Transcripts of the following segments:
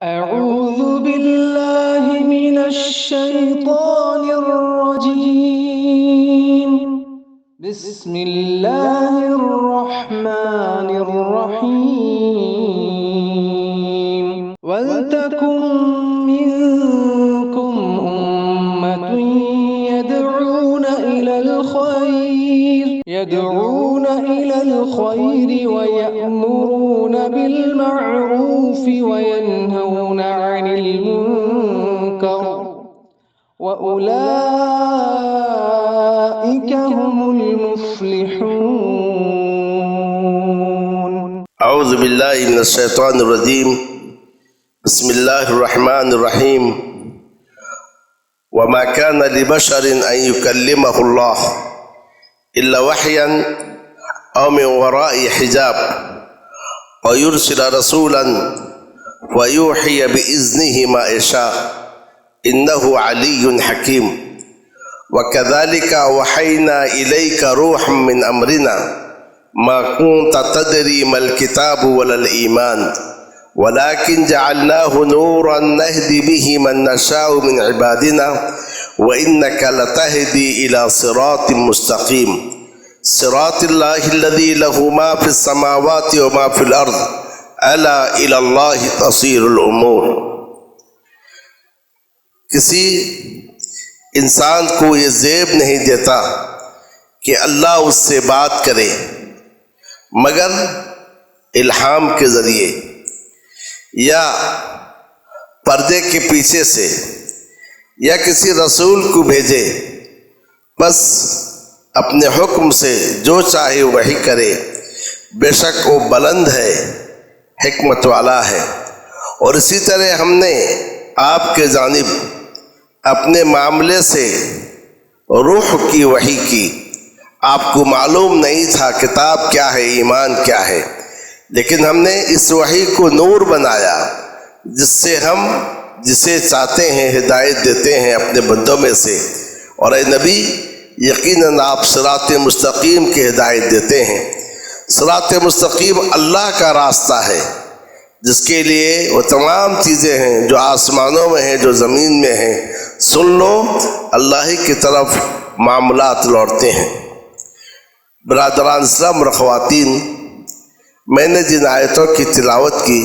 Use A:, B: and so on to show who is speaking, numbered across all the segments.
A: أعوذ بالله من الشيطان الرجيم. بسم الله الرحمن الرحيم. ولتكن منكم أمة يدعون إلى الخير ويأمرون بالمعروف وينهون عن المنكر وأولئك هم المفلحون.
B: أعوذ بالله من الشيطان الرجيم. بسم الله الرحمن الرحيم. وما كان لبشر أن يكلمه الله إلا وحيا أو من وراء حجاب ويرسل رسولا ويوحي بإذنه ما يشاء إنه علي حكيم. وكذلك أوحينا إليك روحا من أمرنا ما كنت تدري ما الكتاب ولا الإيمان ولكن جعلناه نورا نهدي به من نشاء من عبادنا وإنك لتهدي إلى صراط مستقيم صراط الله الذي له ما في السماوات وما في الأرض ألا إلى الله تصير الأمور. کسی انسان کو یہ زیب نہیں دیتا کہ اللہ اس سے بات کرے مگر الہام کے ذریعے یا پردے کے پیچھے سے یا کسی رسول کو بھیجے، بس اپنے حکم سے جو چاہے وہی کرے. بے شک وہ بلند ہے، حکمت والا ہے. اور اسی طرح ہم نے آپ کے جانب اپنے معاملے سے روح کی وحی کی. آپ کو معلوم نہیں تھا کتاب کیا ہے، ایمان کیا ہے، لیکن ہم نے اس وحی کو نور بنایا جس سے ہم جسے چاہتے ہیں ہدایت دیتے ہیں اپنے بندوں میں سے. اور اے نبی، یقیناً آپ صراط مستقیم کی ہدایت دیتے ہیں. صراط مستقیم اللہ کا راستہ ہے جس کے لیے وہ تمام چیزیں ہیں جو آسمانوں میں ہیں، جو زمین میں ہیں. سن لو، اللہ ہی کی طرف معاملات لوٹتے ہیں. برادران اسلام اور خواتین، میں نے جن آیتوں کی تلاوت کی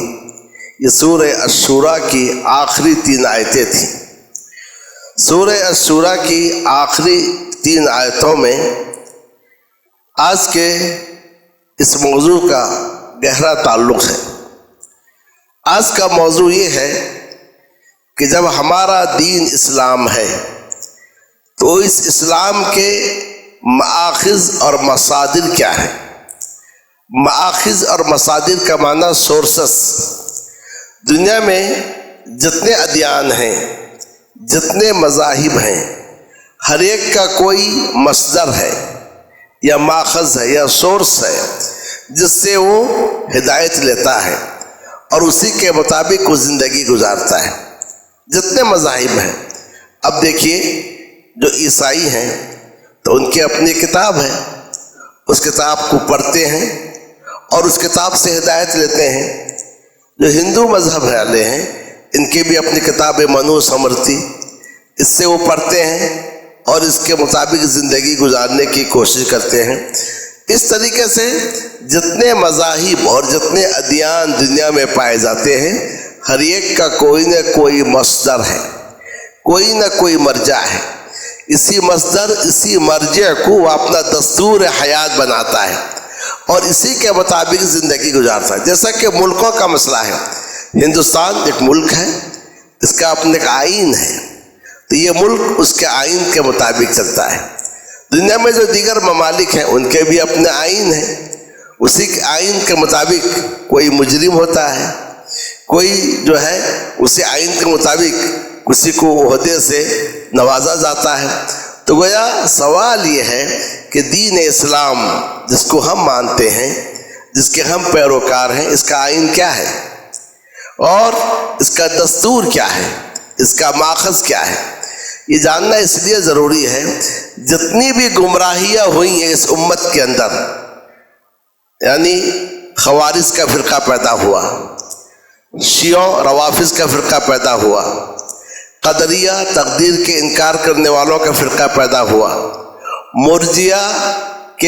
B: یہ سورہ الشورى کی آخری 3 آیتیں تھیں. سورہ الشورى کی آخری 3 آیتوں میں آج کے اس موضوع کا گہرا تعلق ہے. آج کا موضوع یہ ہے کہ جب ہمارا دین اسلام ہے تو اس اسلام کے مآخذ اور مصادر کیا ہیں. مآخذ اور مصادر کا معنی سورسز. دنیا میں جتنے ادیان ہیں، جتنے مذاہب ہیں، ہر ایک کا کوئی مصدر ہے یا ماخذ ہے یا سورس ہے جس سے وہ ہدایت لیتا ہے اور اسی کے مطابق وہ زندگی گزارتا ہے. جتنے مذاہب ہیں، اب دیکھیے جو عیسائی ہیں تو ان کی اپنی کتاب ہے، اس کتاب کو پڑھتے ہیں اور اس کتاب سے ہدایت لیتے ہیں. جو ہندو مذہب والے ہیں ان کی بھی اپنی کتاب منو سمرتی، اس سے وہ پڑھتے ہیں اور اس کے مطابق زندگی گزارنے کی کوشش کرتے ہیں. اس طریقے سے جتنے مذاہب اور جتنے ادیان دنیا میں پائے جاتے ہیں، ہر ایک کا کوئی نہ کوئی مصدر ہے، کوئی نہ کوئی مرجع ہے. اسی مصدر، اسی مرجع کو وہ اپنا دستور حیات بناتا ہے اور اسی کے مطابق زندگی گزارتا ہے. جیسا کہ ملکوں کا مسئلہ ہے، ہندوستان ایک ملک ہے، اس کا اپنا ایک آئین ہے، تو یہ ملک اس کے آئین کے مطابق چلتا ہے. دنیا میں جو دیگر ممالک ہیں ان کے بھی اپنے آئین ہیں، اسی کے آئین کے مطابق کوئی مجرم ہوتا ہے، کوئی جو ہے اسی آئین کے مطابق کسی کو عہدے سے نوازا جاتا ہے. تو گویا سوال یہ ہے کہ دین اسلام جس کو ہم مانتے ہیں، جس کے ہم پیروکار ہیں، اس کا آئین کیا ہے اور اس کا دستور کیا ہے، اس کا ماخذ کیا ہے. یہ جاننا اس لیے ضروری ہے جتنی بھی گمراہیاں ہوئی ہیں اس امت کے اندر، یعنی خوارج کا فرقہ پیدا ہوا، شیعوں روافظ کا فرقہ پیدا ہوا، قدریہ تقدیر کے انکار کرنے والوں کا فرقہ پیدا ہوا، مرجیہ کہ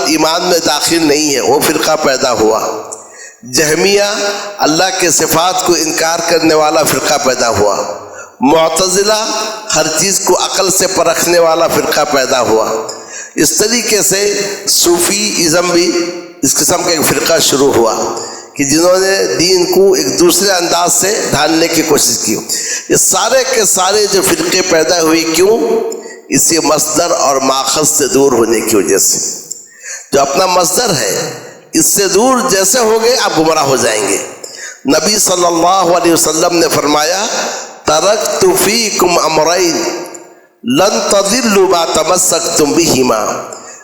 B: ایمان میں داخل نہیں ہے وہ فرقہ پیدا ہوا، جہمیہ اللہ کے صفات کو انکار کرنے والا فرقہ پیدا ہوا، معتزلہ ہر چیز کو عقل سے پرکھنے والا فرقہ پیدا ہوا۔ اس طریقے سے صوفی ازم بھی اس قسم کا ایک فرقہ شروع ہوا کہ جنہوں نے دین کو ایک دوسرے انداز سے ڈھالنے کی کوشش کی۔ یہ سارے کے سارے جو فرقے پیدا ہوئے کیوں؟ اسی مصدر اور ماخذ سے دور ہونے کی وجہ سے۔ جو اپنا مصدر ہے اس سے دور جیسے ہو گئے آپ گمراہ ہو جائیں گے۔ نبی صلی اللہ علیہ وسلم نے فرمایا ترکت فیکم امرین لن تضلوا ما تمسکتم بہما،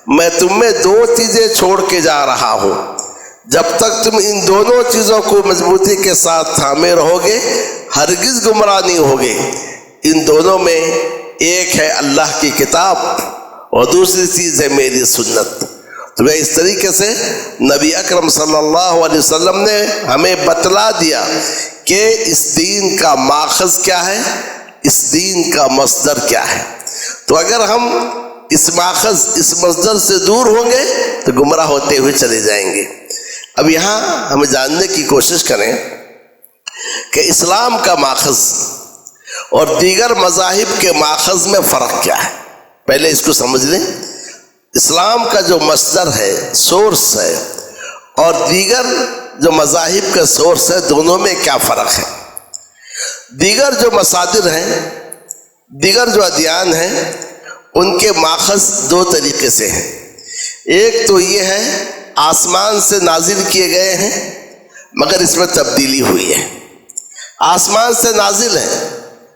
B: میں تم میں دو چیزیں چھوڑ کے جا رہا ہوں، جب تک تم ان دونوں چیزوں کو مضبوطی کے ساتھ تھامے رہو گے ہرگز گمراہ نہیں ہوگے۔ ان دونوں میں ایک ہے اللہ کی کتاب اور دوسری چیز ہے میری سنت۔ تو اس طریقے سے نبی اکرم صلی اللہ علیہ وسلم نے ہمیں بتلا دیا کہ اس دین کا ماخذ کیا ہے، اس دین کا مصدر کیا ہے۔ تو اگر ہم اس ماخذ اس مصدر سے دور ہوں گے تو گمراہ ہوتے ہوئے چلے جائیں گے۔ اب یہاں ہمیں جاننے کی کوشش کریں کہ اسلام کا ماخذ اور دیگر مذاہب کے ماخذ میں فرق کیا ہے۔ پہلے اس کو سمجھ لیں، اسلام کا جو مصدر ہے، سورس ہے، اور دیگر جو مذاہب کا سورس ہے، دونوں میں کیا فرق ہے۔ دیگر جو مصادر ہیں، دیگر جو ادیان ہیں، ان کے ماخذ دو طریقے سے ہیں۔ ایک تو یہ ہے آسمان سے نازل کیے گئے ہیں مگر اس میں تبدیلی ہوئی ہے، آسمان سے نازل ہے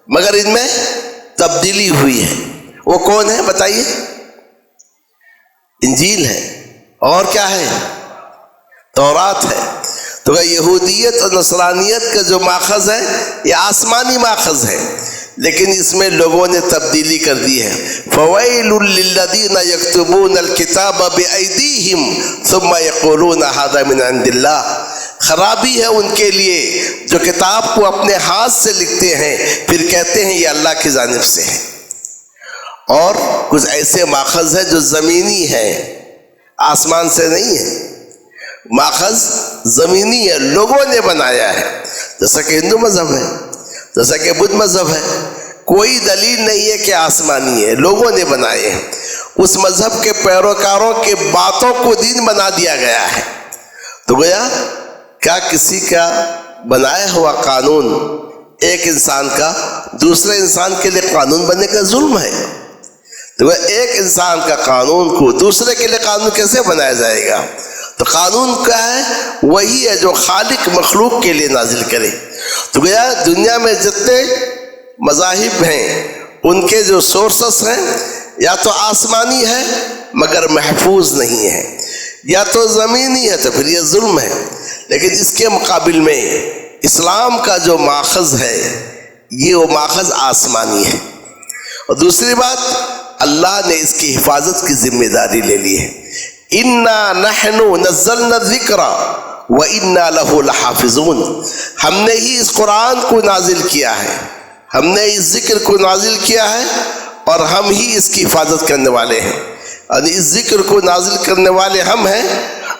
B: مگر ان میں تبدیلی ہوئی ہے۔ وہ کون ہے بتائیے؟ انجیل ہے، اور کیا ہے؟ تورات ہے۔ تو یہودیت اور نصرانیت کا جو ماخذ ہے یہ آسمانی ماخذ ہے، لیکن اس میں لوگوں نے تبدیلی کر دی ہے۔ فویل للذین یکتبون الکتاب بایدیہم ثم یقولون ھذا من عند اللہ، خرابی ہے ان کے لیے جو کتاب کو اپنے ہاتھ سے لکھتے ہیں پھر کہتے ہیں یہ اللہ کی جانب سے ہے۔ اور کچھ ایسے ماخذ ہے جو زمینی ہے، آسمان سے نہیں ہے، ماخذ زمینی ہے، لوگوں نے بنایا ہے، جیسا کہ ہندو مذہب ہے، جیسا کہ بدھ مذہب ہے۔ کوئی دلیل نہیں ہے کہ آسمانی ہے، لوگوں نے بنائے ہیں۔ اس مذہب کے پیروکاروں کے باتوں کو دین بنا دیا گیا ہے۔ تو گویا کیا کسی کا بنایا ہوا قانون ایک انسان کا دوسرے انسان کے لیے قانون بننے کا ظلم ہے؟ تو ایک انسان کا قانون کو دوسرے کے لیے قانون کیسے بنایا جائے گا؟ تو قانون کیا ہے؟ وہی ہے جو خالق مخلوق کے لیے نازل کرے۔ تو گویا دنیا میں جتنے مذاہب ہیں ان کے جو سورسز ہیں یا تو آسمانی ہے مگر محفوظ نہیں ہے، یا تو زمینی ہے، تو پھر یہ ظلم ہے۔ لیکن اس کے مقابل میں اسلام کا جو ماخذ ہے یہ وہ ماخذ آسمانی ہے۔ اور دوسری بات، اللہ نے اس کی حفاظت کی ذمہ داری لے لی ہے۔ اِنَّا نَحْنُ نَزَّلْنَا الذِّكْرَ وَإِنَّا لَهُ لَحَافِظُونَ، ہم نے ہی اس قرآن کو نازل کیا ہے، ہم نے اس ذکر کو نازل کیا ہے اور ہم ہی اس کی حفاظت کرنے والے ہیں۔ یعنی اس ذکر کو نازل کرنے والے ہم ہیں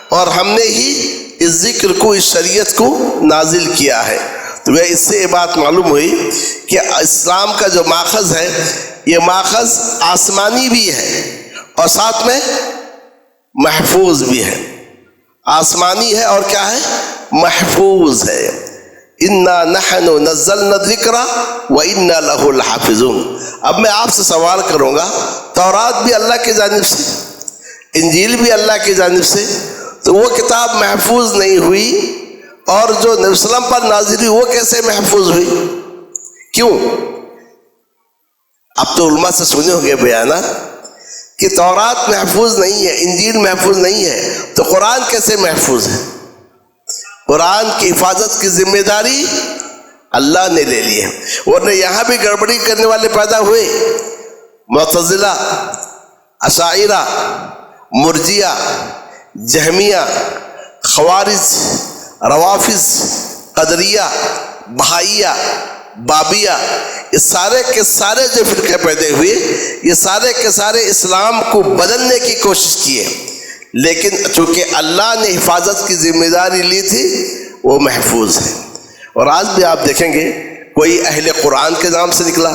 B: اور ہم نے ہی اس ذکر کو، اس شریعت کو نازل کیا ہے۔ تو اس سے یہ بات معلوم ہوئی کہ اسلام کا جو ماخذ ہے یہ ماخذ آسمانی بھی ہے اور ساتھ میں محفوظ بھی ہے۔ آسمانی ہے اور کیا ہے؟ محفوظ ہے۔ اِنَّا نَحْنُ نَزَّلْنَا الذِّكْرَ وَإِنَّا لَهُ لَحَافِظُونَ۔ اب میں آپ سے سوال کروں گا، تورات بھی اللہ کی جانب سے، انجیل بھی اللہ کی جانب سے، تو وہ کتاب محفوظ نہیں ہوئی اور جو نبی صلی اللہ علیہ وسلم پر نازل ہوئی وہ کیسے محفوظ ہوئی؟ کیوں؟ اب تو علماء سے سنے ہوں گے بیانات کہ تورات محفوظ نہیں ہے، انجیل محفوظ نہیں ہے، تو قرآن کیسے محفوظ ہے؟ قرآن کی حفاظت کی ذمہ داری اللہ نے لے لی ہے، ورنہ یہاں بھی گڑبڑی کرنے والے پیدا ہوئے، معتزلہ، اشاعرہ، مرجیہ، جہمیہ، خوارج، روافظ، قدریہ، بہائیہ، بابیہ، یہ سارے کے سارے جو فرقے پیدا ہوئے یہ سارے کے سارے اسلام کو بدلنے کی کوشش کیے، لیکن چونکہ اللہ نے حفاظت کی ذمہ داری لی تھی وہ محفوظ ہے۔ اور آج بھی آپ دیکھیں گے کوئی اہل قرآن کے نام سے نکلا،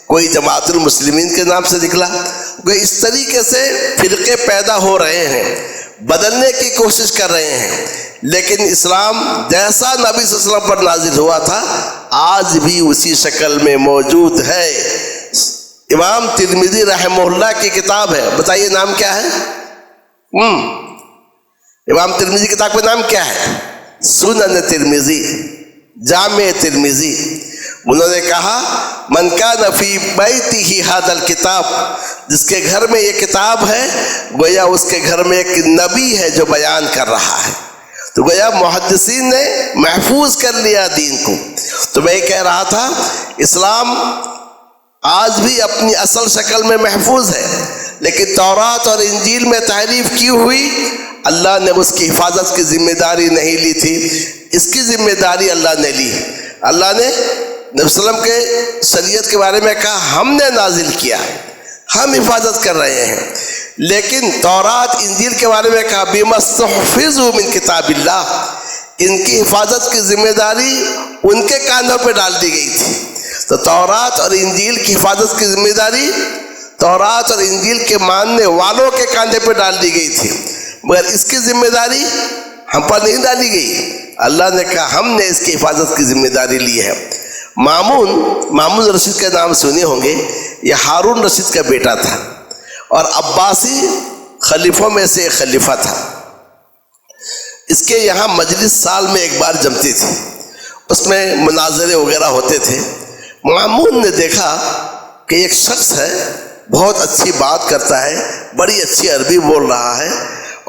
B: کوئی جماعت المسلمین کے نام سے نکلا، کوئی اس طریقے سے فرقے پیدا ہو رہے ہیں، بدلنے کی کوشش کر رہے ہیں، لیکن اسلام جیسا نبی صلی اللہ علیہ وسلم پر نازل ہوا تھا آج بھی اسی شکل میں موجود ہے۔ امام ترمذی رحمہ اللہ کی کتاب ہے، بتائیے نام کیا ہے؟ امام ترمذی کی کتاب کا نام کیا ہے؟ سنن ترمذی، جامع ترمذی۔ انہوں نے کہا من کان فی بیتہ ھذا الکتاب، جس کے گھر میں یہ کتاب ہے گویا اس کے گھر میں ایک نبی ہے جو بیان کر رہا ہے۔ تو گویا محدثین نے محفوظ کر لیا دین کو۔ تو میں یہ کہہ رہا تھا اسلام آج بھی اپنی اصل شکل میں محفوظ ہے، لیکن تورات اور انجیل میں تحریف کی ہوئی اللہ نے اس کی حفاظت کی ذمہ داری نہیں لی تھی، اس کی ذمہ داری اللہ نے لی۔ اللہ نے نبی صلی اللہ علیہ وسلم کے شریعت کے بارے میں کہا ہم نے نازل کیا، ہم حفاظت کر رہے ہیں، لیکن تورات انجیل کے بارے میں کہا بما استحفظوا من کتاب اللہ، ان کی حفاظت کی ذمہ داری ان کے کاندھوں پہ ڈال دی گئی تھی۔ تو تورات اور انجیل کی حفاظت کی ذمہ داری تورات اور انجیل کے ماننے والوں کے کاندھے پہ ڈال دی گئی تھی، مگر اس کی ذمہ داری ہم پر نہیں ڈالی گئی۔ اللہ نے کہا ہم نے اس کی حفاظت کی ذمہ داری لی ہے۔ مامون رشید کے نام سنے ہوں گے، یہ ہارون رشید کا بیٹا تھا اور عباسی خلیفوں میں سے ایک خلیفہ تھا۔ اس کے یہاں مجلس سال میں ایک بار جمتی تھی، اس میں مناظرے وغیرہ ہوتے تھے۔ مامون نے دیکھا کہ ایک شخص ہے بہت اچھی بات کرتا ہے، بڑی اچھی عربی بول رہا ہے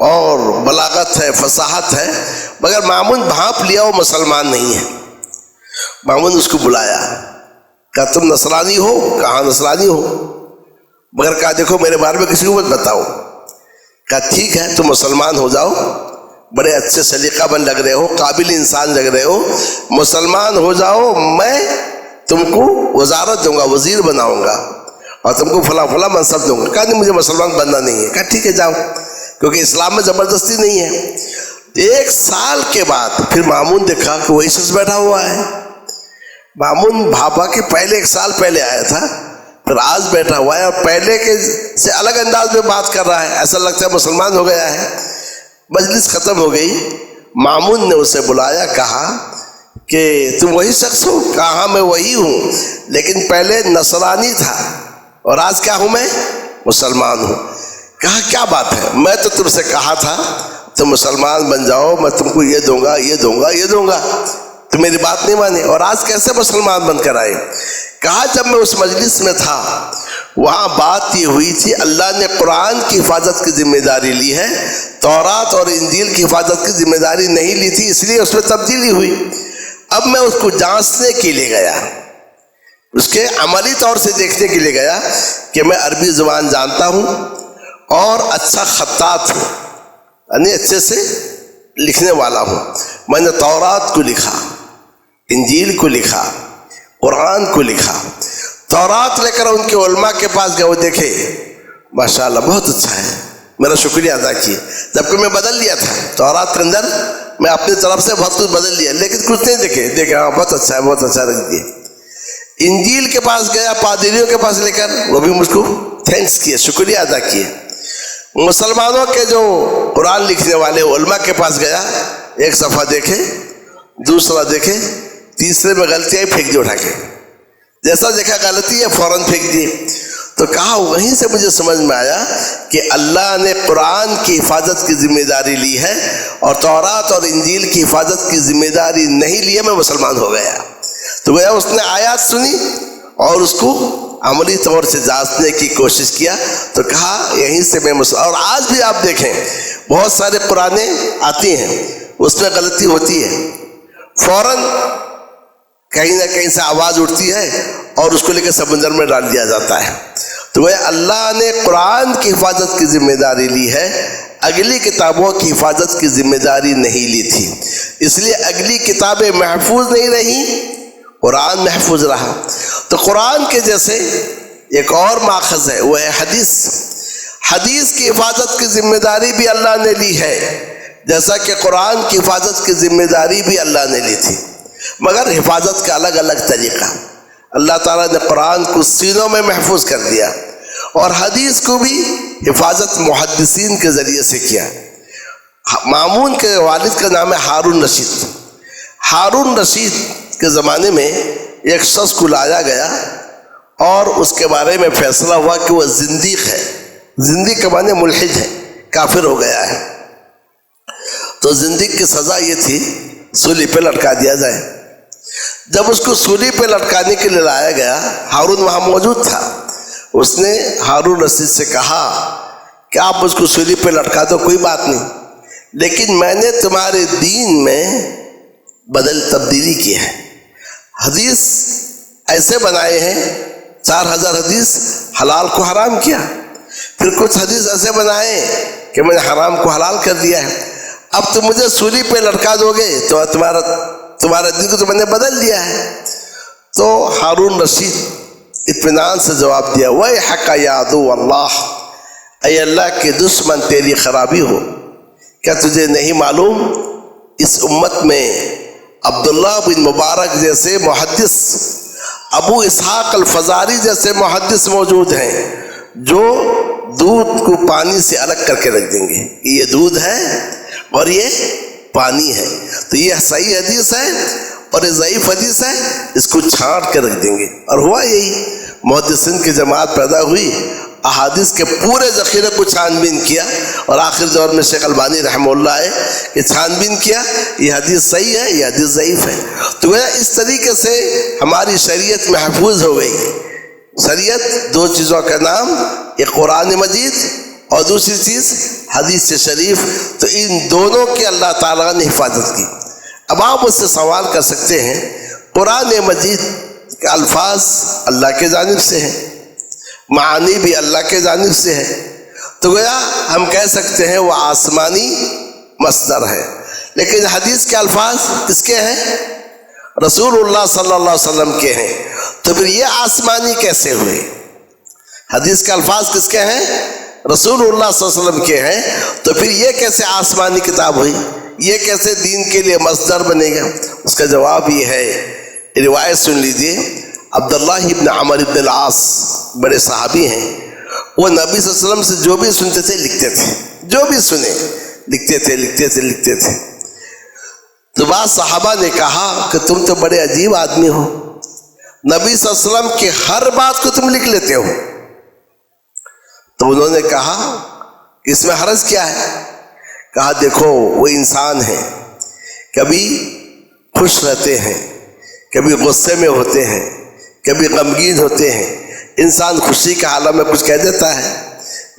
B: اور بلاغت ہے، فصاحت ہے، مگر مامون بھانپ لیا وہ مسلمان نہیں ہے۔ مامون اس کو بلایا، کہا تم نصرانی ہو؟ کہا نصرانی ہو، مگر کہا دیکھو میرے بارے میں کسی کو مت بتاؤ۔ کہا ٹھیک ہے تم مسلمان ہو جاؤ، بڑے اچھے سلیقہ بند لگ رہے ہو، قابل انسان لگ رہے ہو، مسلمان ہو جاؤ، میں تم کو وزارت دوں گا، وزیر بناؤں گا اور تم کو فلاں فلاں منصب دوں گا۔ کہا نہیں مجھے مسلمان بننا نہیں ہے۔ کہا ٹھیک ہے جاؤ، کیونکہ اسلام میں زبردستی نہیں ہے۔ ایک سال کے بعد پھر مامون دیکھا کہ وہی شخص بیٹھا ہوا ہے۔ مامون بھاپا کے پہلے ایک سال پہلے آیا تھا، پھر آج بیٹھا ہوا ہے اور پہلے کے سے الگ انداز میں بات کر رہا ہے، ایسا لگتا ہے مسلمان ہو گیا ہے۔ مجلس ختم ہو گئی، مامون نے اسے بلایا، کہا کہ تم وہی شخص ہو؟ کہا ہاں میں وہی ہوں، لیکن پہلے نصرانی تھا اور آج کیا ہوں میں؟ مسلمان ہوں۔ کہا کیا بات ہے؟ میں تو تم سے کہا تھا تم مسلمان بن جاؤ، میں تم کو یہ دوں گا یہ دوں گا یہ دوں گا، تم میری بات نہیں مانی، اور آج کیسے مسلمان بن کر آئے؟ کہا جب میں اس مجلس میں تھا وہاں بات یہ ہوئی تھی اللہ نے قرآن کی حفاظت کی ذمہ داری لی ہے، تورات اور انجیل کی حفاظت کی ذمہ داری نہیں لی تھی، اس لیے اس میں تبدیلی ہوئی۔ اب میں اس کو جانچنے کے لیے گیا، اس کے عملی طور سے دیکھنے کے لیے گیا کہ میں عربی زبان جانتا ہوں اور اچھا خطاط ہوں، یعنی اچھے سے لکھنے والا ہوں۔ میں نے تورات کو لکھا، انجیل کو لکھا، قرآن کو لکھا۔ تورات لے کر ان کے علماء کے پاس گئے، وہ دیکھے ماشاءاللہ بہت اچھا ہے، میرا شکریہ ادا کیے، جبکہ میں بدل لیا تھا تورات کے اندر، میں اپنی طرف سے بہت کچھ بدل لیا، لیکن کچھ نہیں دیکھے ہاں بہت اچھا ہے، بہت اچھا رکھ دیے۔ انجیل کے پاس گیا، پادریوں کے پاس لے کر، وہ بھی مجھ کو تھینکس کیے، شکریہ ادا کیے۔ مسلمانوں کے جو قرآن لکھنے والے علماء کے پاس گیا، ایک صفحہ دیکھے، دوسرا دیکھے، تیسرے میں غلطیاں پھینک دی اٹھا کے، جیسا دیکھا غلطی ہے فوراً پھینک دی۔ تو کہا وہیں سے مجھے سمجھ میں آیا کہ اللہ نے قرآن کی حفاظت کی ذمہ داری لی ہے اور تورات اور انجیل کی حفاظت کی ذمہ داری نہیں لی ہے، میں مسلمان ہو گیا۔ تو گویا اس نے آیات سنی اور اس کو عملی طور سے جانچنے کی کوشش کیا، تو کہا یہیں سے میں اور آج بھی آپ دیکھیں بہت سارے قرآنیں آتی ہیں، اس میں غلطی ہوتی ہے، فوراً کہیں نہ کہیں سے آواز اٹھتی ہے اور اس کو لے کے سمندر میں ڈال دیا جاتا ہے۔ تو وہ اللہ نے قرآن کی حفاظت کی ذمہ داری لی ہے، اگلی کتابوں کی حفاظت کی ذمہ داری نہیں لی تھی، اس لیے اگلی کتابیں محفوظ نہیں رہیں، قرآن محفوظ رہا۔ تو قرآن کے جیسے ایک اور ماخذ ہے، وہ ہے حدیث۔ حدیث کی حفاظت کی ذمہ داری بھی اللہ نے لی ہے، جیسا کہ قرآن کی حفاظت کی ذمہ داری بھی اللہ نے لی تھی، مگر حفاظت کا الگ الگ طریقہ۔ اللہ تعالیٰ نے قرآن کو سینوں میں محفوظ کر دیا، اور حدیث کو بھی حفاظت محدثین کے ذریعے سے کیا۔ مامون کے والد کا نام ہے ہارون رشید۔ ہارون رشید کے زمانے میں ایک شخص کو لایا گیا اور اس کے بارے میں فیصلہ ہوا کہ وہ زندیق ہے۔ زندیق کے معنی ملحد ہے، کافر ہو گیا ہے۔ تو زندیق کی سزا یہ تھی سولی پہ لٹکا دیا جائے۔ جب اس کو سولی پہ لٹکانے کے لیے لایا گیا، ہارون وہاں موجود تھا۔ اس نے ہارون رشید سے کہا کہ آپ اس کو سولی پہ لٹکا دو، کوئی بات نہیں، لیکن میں نے تمہارے دین میں تبدیلی کی ہے۔ حدیث ایسے بنائے ہیں، 4000 حدیث حلال کو حرام کیا، پھر کچھ حدیث ایسے بنائے کہ میں نے حرام کو حلال کر دیا ہے۔ اب تم مجھے سولی پہ لٹکا دو گے تو تمہارا دین کو تو میں نے بدل دیا ہے۔ تو ہارون رشید اطمینان سے جواب دیا، وَيْحَكَ يَا عَدُوَّ اللَّهِ، اے اللہ کے دشمن تیری خرابی ہو، کیا تجھے نہیں معلوم اس امت میں عبداللہ بن مبارک جیسے محدث، ابو اسحاق الفزاری جیسے محدث موجود ہیں جو دودھ کو پانی سے الگ کر کے رکھ دیں گے، یہ دودھ ہے اور یہ پانی ہے، تو یہ صحیح حدیث ہے اور یہ ضعیف حدیث ہے، اس کو چھانٹ کے رکھ دیں گے۔ اور ہوا یہی، محدثین کی جماعت پیدا ہوئی، احادیث کے پورے ذخیرے کو چھان بین کیا، اور آخر دور میں شیخ البانی رحمہ اللہ ہے کہ چھان بین کیا، یہ حدیث صحیح ہے، یہ حدیث ضعیف ہے۔ تو اس طریقے سے ہماری شریعت محفوظ ہو گئی۔ شریعت دو چیزوں کا نام، ایک قرآن مجید اور دوسری چیز حدیث شریف، تو ان دونوں کی اللہ تعالیٰ نے حفاظت کی۔ اب آپ اس سے سوال کر سکتے ہیں، قرآن مجید کے الفاظ اللہ کے جانب سے ہیں، معانی بھی اللہ کے جانب سے ہے، تو گویا ہم کہہ سکتے ہیں وہ آسمانی مصدر ہے۔ لیکن حدیث کے الفاظ کس کے ہیں؟ رسول اللہ صلی اللہ علیہ وسلم کے ہیں، تو پھر یہ آسمانی کیسے ہوئے؟ حدیث کے الفاظ کس کے ہیں؟ رسول اللہ صلی اللہ علیہ وسلم کے ہیں، تو پھر یہ کیسے آسمانی کتاب ہوئی؟ یہ کیسے دین کے لیے مصدر بنے گا؟ اس کا جواب یہ ہے، روایت سن لیجئے، عبداللہ ابن عمر ابن العاص بڑے صحابی ہیں، وہ نبی صلی اللہ علیہ وسلم سے جو بھی سنتے تھے لکھتے تھے، جو بھی سنے لکھتے تھے۔ تو بعض صحابہ نے کہا کہ تم تو بڑے عجیب آدمی ہو، نبی صلی اللہ علیہ وسلم کی ہر بات کو تم لکھ لیتے ہو۔ تو انہوں نے کہا کہ اس میں حرج کیا ہے؟ کہا دیکھو وہ انسان ہیں، کبھی خوش رہتے ہیں، کبھی غصے میں ہوتے ہیں، کبھی غمگین ہوتے ہیں۔ انسان خوشی کے عالم میں کچھ کہہ دیتا ہے،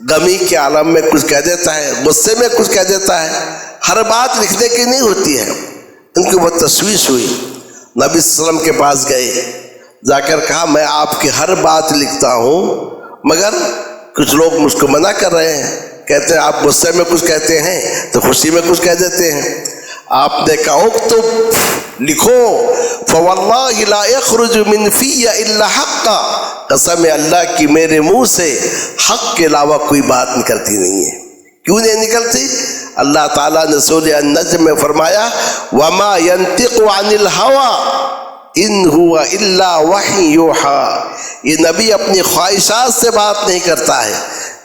B: غمی کے عالم میں کچھ کہہ دیتا ہے، غصے میں کچھ کہہ دیتا ہے، ہر بات لکھنے کی نہیں ہوتی ہے۔ ان کی بہت تشویش ہوئی، نبی صلی اللہ علیہ وسلم کے پاس گئے، جا کر کہا میں آپ کی ہر بات لکھتا ہوں، مگر کچھ لوگ مجھ کو منع کر رہے ہیں، کہتے ہیں آپ غصے میں کچھ کہتے ہیں تو خوشی میں کچھ کہہ دیتے ہیں۔ آپ نے کہا اکتب، لکھو، فواللہ لا یخرج من فی الا حق، قسم اللہ کی میرے منہ سے حق کے علاوہ کوئی بات نکلتی نہیں ہے۔ کیوں نہیں نکلتی؟ اللہ تعالیٰ نے سورہ النجم میں فرمایا وما ينطق عن الهوى ان هو الا وحی یوحی، یہ نبی اپنی خواہشات سے بات نہیں کرتا ہے،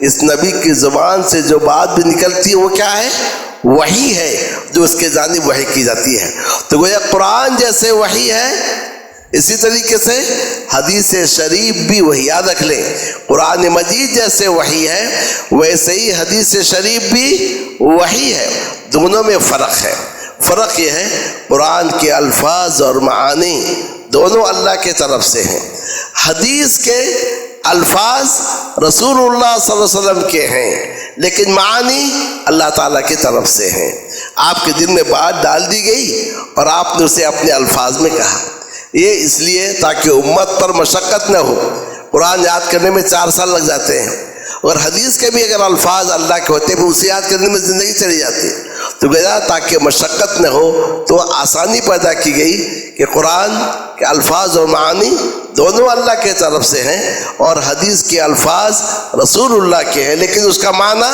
B: اس نبی کی زبان سے جو بات بھی نکلتی ہے وہ کیا ہے؟ وحی ہے، جو اس کے جانب وحی کی جاتی ہے۔ تو گویا قرآن جیسے وحی ہے، اسی طریقے سے حدیث شریف بھی وحی، یاد رکھ لیں، قرآن مجید جیسے وحی ہے ویسے ہی حدیث شریف بھی وحی ہے، دونوں میں فرق ہے۔ فرق یہ ہے قرآن کے الفاظ اور معانی دونوں اللہ کے طرف سے ہیں، حدیث کے الفاظ رسول اللہ صلی اللہ علیہ وسلم کے ہیں، لیکن معانی اللہ تعالیٰ کی طرف سے ہیں۔ آپ کے دل میں بات ڈال دی گئی اور آپ نے اسے اپنے الفاظ میں کہا، یہ اس لیے تاکہ امت پر مشقت نہ ہو۔ قرآن یاد کرنے میں 4 سال لگ جاتے ہیں، اور حدیث کے بھی اگر الفاظ اللہ کے ہوتے پھر اسے یاد کرنے میں زندگی چلی جاتی. تو گیا تاکہ مشقت نہ ہو تو آسانی پیدا کی گئی کہ قرآن کے الفاظ اور معانی دونوں اللہ کے طرف سے ہیں اور حدیث کے الفاظ رسول اللہ کے ہیں لیکن اس کا معنی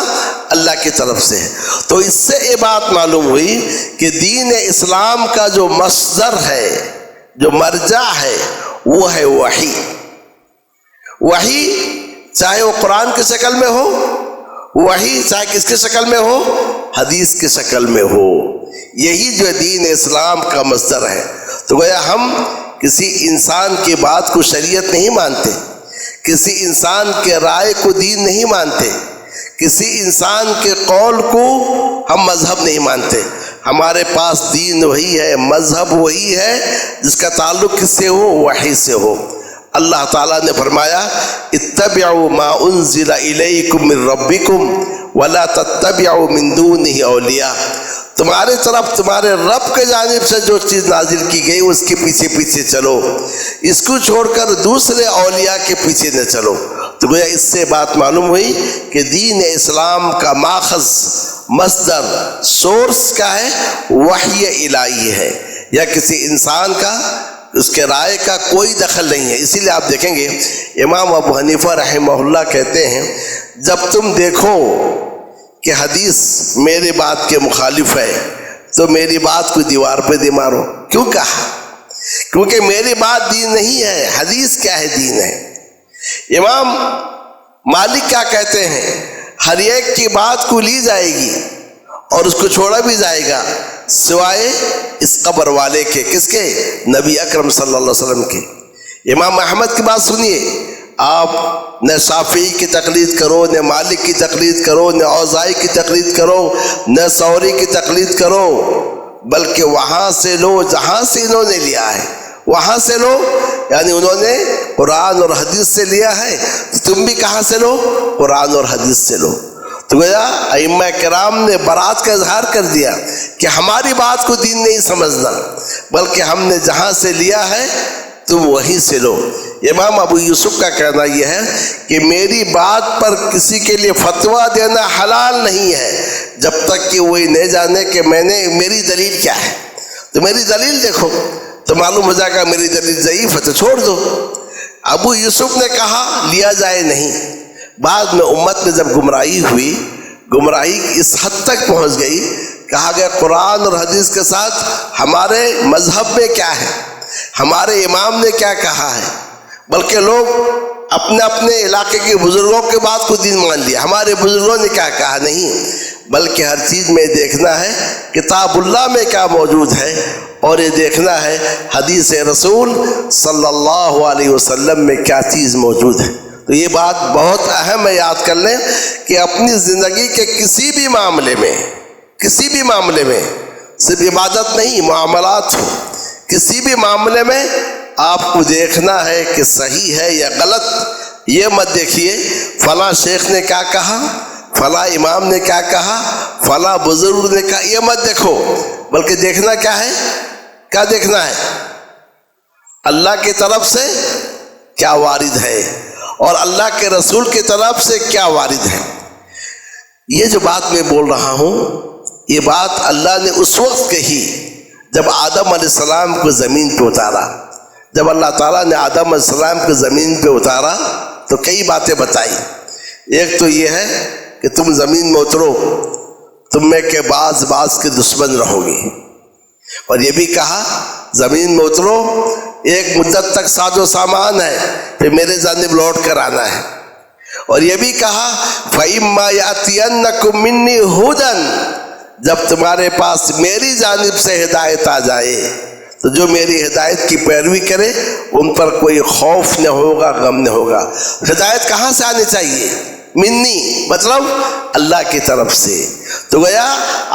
B: اللہ کی طرف سے ہے. تو اس سے یہ بات معلوم ہوئی کہ دین اسلام کا جو مصدر ہے، جو مرجع ہے، وہ ہے وحی. وحی چاہے وہ قرآن کی شکل میں ہو، وحی چاہے کس کی شکل میں ہو، حدیث کی شکل میں ہو. یہی جو دین اسلام کا مصدر ہے. تو گویا ہم کسی انسان کی بات کو شریعت نہیں مانتے، کسی انسان کے رائے کو دین نہیں مانتے، کسی انسان کے قول کو ہم مذہب نہیں مانتے. ہمارے پاس دین وہی ہے، مذہب وہی ہے جس کا تعلق کس سے ہو، وحی سے ہو. اللہ تعالیٰ نے فرمایا اتبعوا ما انزل الیکم من ربکم ولا تتبعوا من دونہ اولیاء. تمہارے طرف تمہارے رب کے جانب سے جو چیز نازل کی گئی اس کے پیچھے پیچھے چلو، اس کو چھوڑ کر دوسرے اولیاء کے پیچھے نہ چلو. تو گویا اس سے بات معلوم ہوئی کہ دین اسلام کا ماخذ، مصدر، سورس کیا ہے، وحی الہی ہے، یا کسی انسان کا، اس کے رائے کا کوئی دخل نہیں ہے. اسی لیے آپ دیکھیں گے امام ابو حنیفہ رحمہ اللہ کہتے ہیں جب تم دیکھو کہ حدیث میری بات کے مخالف ہے تو میری بات کو دیوار پہ دے مارو. کیوں کہا؟ کیونکہ میری بات دین نہیں ہے، حدیث کیا ہے، دین ہے. امام مالک کیا کہتے ہیں، ہر ایک کی بات کو لی جائے گی اور اس کو چھوڑا بھی جائے گا سوائے اس قبر والے کے. کس کے؟ نبی اکرم صلی اللہ علیہ وسلم کے. امام احمد کی بات سنیے، آپ نہ شافعی کی تقلید کرو، نہ مالک کی تقلید کرو، نہ اوزاعی کی تقلید کرو، نہ ثوری کی تقلید کرو، بلکہ وہاں سے لو جہاں سے انہوں نے لیا ہے، وہاں سے لو. یعنی انہوں نے قرآن اور حدیث سے لیا ہے، تم بھی کہاں سے لو؟ قرآن اور حدیث سے لو. تو گویا ائمہ کرام نے برات کا اظہار کر دیا کہ ہماری بات کو دین نہیں سمجھنا، بلکہ ہم نے جہاں سے لیا ہے تم وہیں سے لو. امام ابو یوسف کا کہنا یہ ہے کہ میری بات پر کسی کے لیے فتویٰ دینا حلال نہیں ہے جب تک کہ وہی نہیں جانے کہ میری دلیل کیا ہے. تو میری دلیل دیکھو تو معلوم ہو جائے گا میری دلیل ضعیف ہے تو چھوڑ دو. ابو یوسف نے کہا لیا جائے نہیں. بعد میں امت میں جب گمراہی ہوئی، گمراہی اس حد تک پہنچ گئی، کہا گیا قرآن اور حدیث کے ساتھ ہمارے مذہب میں کیا ہے، ہمارے امام نے کیا کہا ہے. بلکہ لوگ اپنے اپنے علاقے کے بزرگوں کے بات کو دین مان لیا، ہمارے بزرگوں نے کیا کہا. نہیں، بلکہ ہر چیز میں دیکھنا ہے کتاب اللہ میں کیا موجود ہے اور یہ دیکھنا ہے حدیث رسول صلی اللہ علیہ وسلم میں کیا چیز موجود ہے. تو یہ بات بہت اہم ہے، یاد کر لیں کہ اپنی زندگی کے کسی بھی معاملے میں صرف عبادت نہیں، معاملات ہو، کسی بھی معاملے میں آپ کو دیکھنا ہے کہ صحیح ہے یا غلط. یہ مت دیکھیے فلاں شیخ نے کیا کہا، فلاں امام نے کیا کہا، فلاں بزرگ نے کہا، یہ مت دیکھو. بلکہ دیکھنا کیا ہے، کیا دیکھنا ہے، اللہ کی طرف سے کیا وارد ہے اور اللہ کے رسول کی طرف سے کیا وارد ہے. یہ جو بات میں بول رہا ہوں، یہ بات اللہ نے اس وقت کہی جب آدم علیہ السلام کو زمین پہ اتارا. جب اللہ تعالیٰ نے آدم علیہ السلام کو زمین پہ اتارا تو کئی باتیں بتائی. ایک تو یہ ہے کہ تم زمین میں اترو، تم میں کے بعض کے دشمن رہو گی. اور یہ بھی کہا زمین میں اترو، ایک مدت تک ساز و سامان ہے، پھر میرے جانب لوٹ کر آنا ہے. اور یہ بھی کہا فَإِمَّا يَأْتِيَنَّكُم مِّنِّي هُدًى، جب تمہارے پاس میری جانب سے ہدایت آ جائے تو جو میری ہدایت کی پیروی کرے ان پر کوئی خوف نہ ہوگا، غم نہ ہوگا. ہدایت کہاں سے آنی چاہیے؟ منی، مطلب اللہ کی طرف سے. تو گویا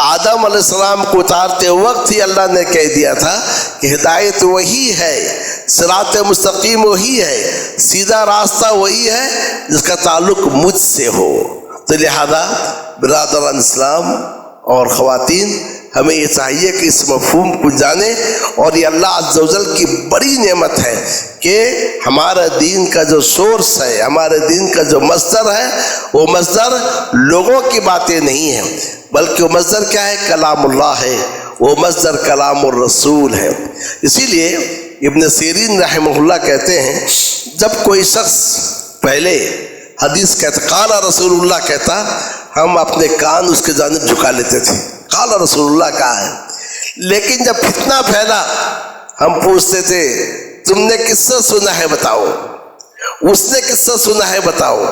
B: آدم علیہ السلام کو اتارتے وقت ہی اللہ نے کہہ دیا تھا کہ ہدایت وہی ہے، صراط مستقیم وہی ہے، سیدھا راستہ وہی ہے جس کا تعلق مجھ سے ہو. تو لہذا برادران اسلام اور خواتین، ہمیں یہ چاہیے کہ اس مفہوم کو جانیں، اور یہ اللہ عز و جل کی بڑی نعمت ہے کہ ہمارا دین کا جو سورس ہے، ہمارے دین کا جو مصدر ہے، وہ مصدر لوگوں کی باتیں نہیں ہیں، بلکہ وہ مصدر کیا ہے؟ کلام اللہ ہے، وہ مصدر کلام الرسول ہے۔ اسی لیے ابن سیرین رحمہ اللہ کہتے ہیں جب کوئی شخص پہلے حدیث کہتا قال رسول اللہ کہتا، ہم اپنے کان اس کے جانب جھکا لیتے تھے، قال رسول اللہ کہا ہے۔ لیکن جب فتنہ پھیلا ہم پوچھتے تھے تم نے کس سے سنا ہے بتاؤ، اس نے کس سے سنا ہے بتاؤ،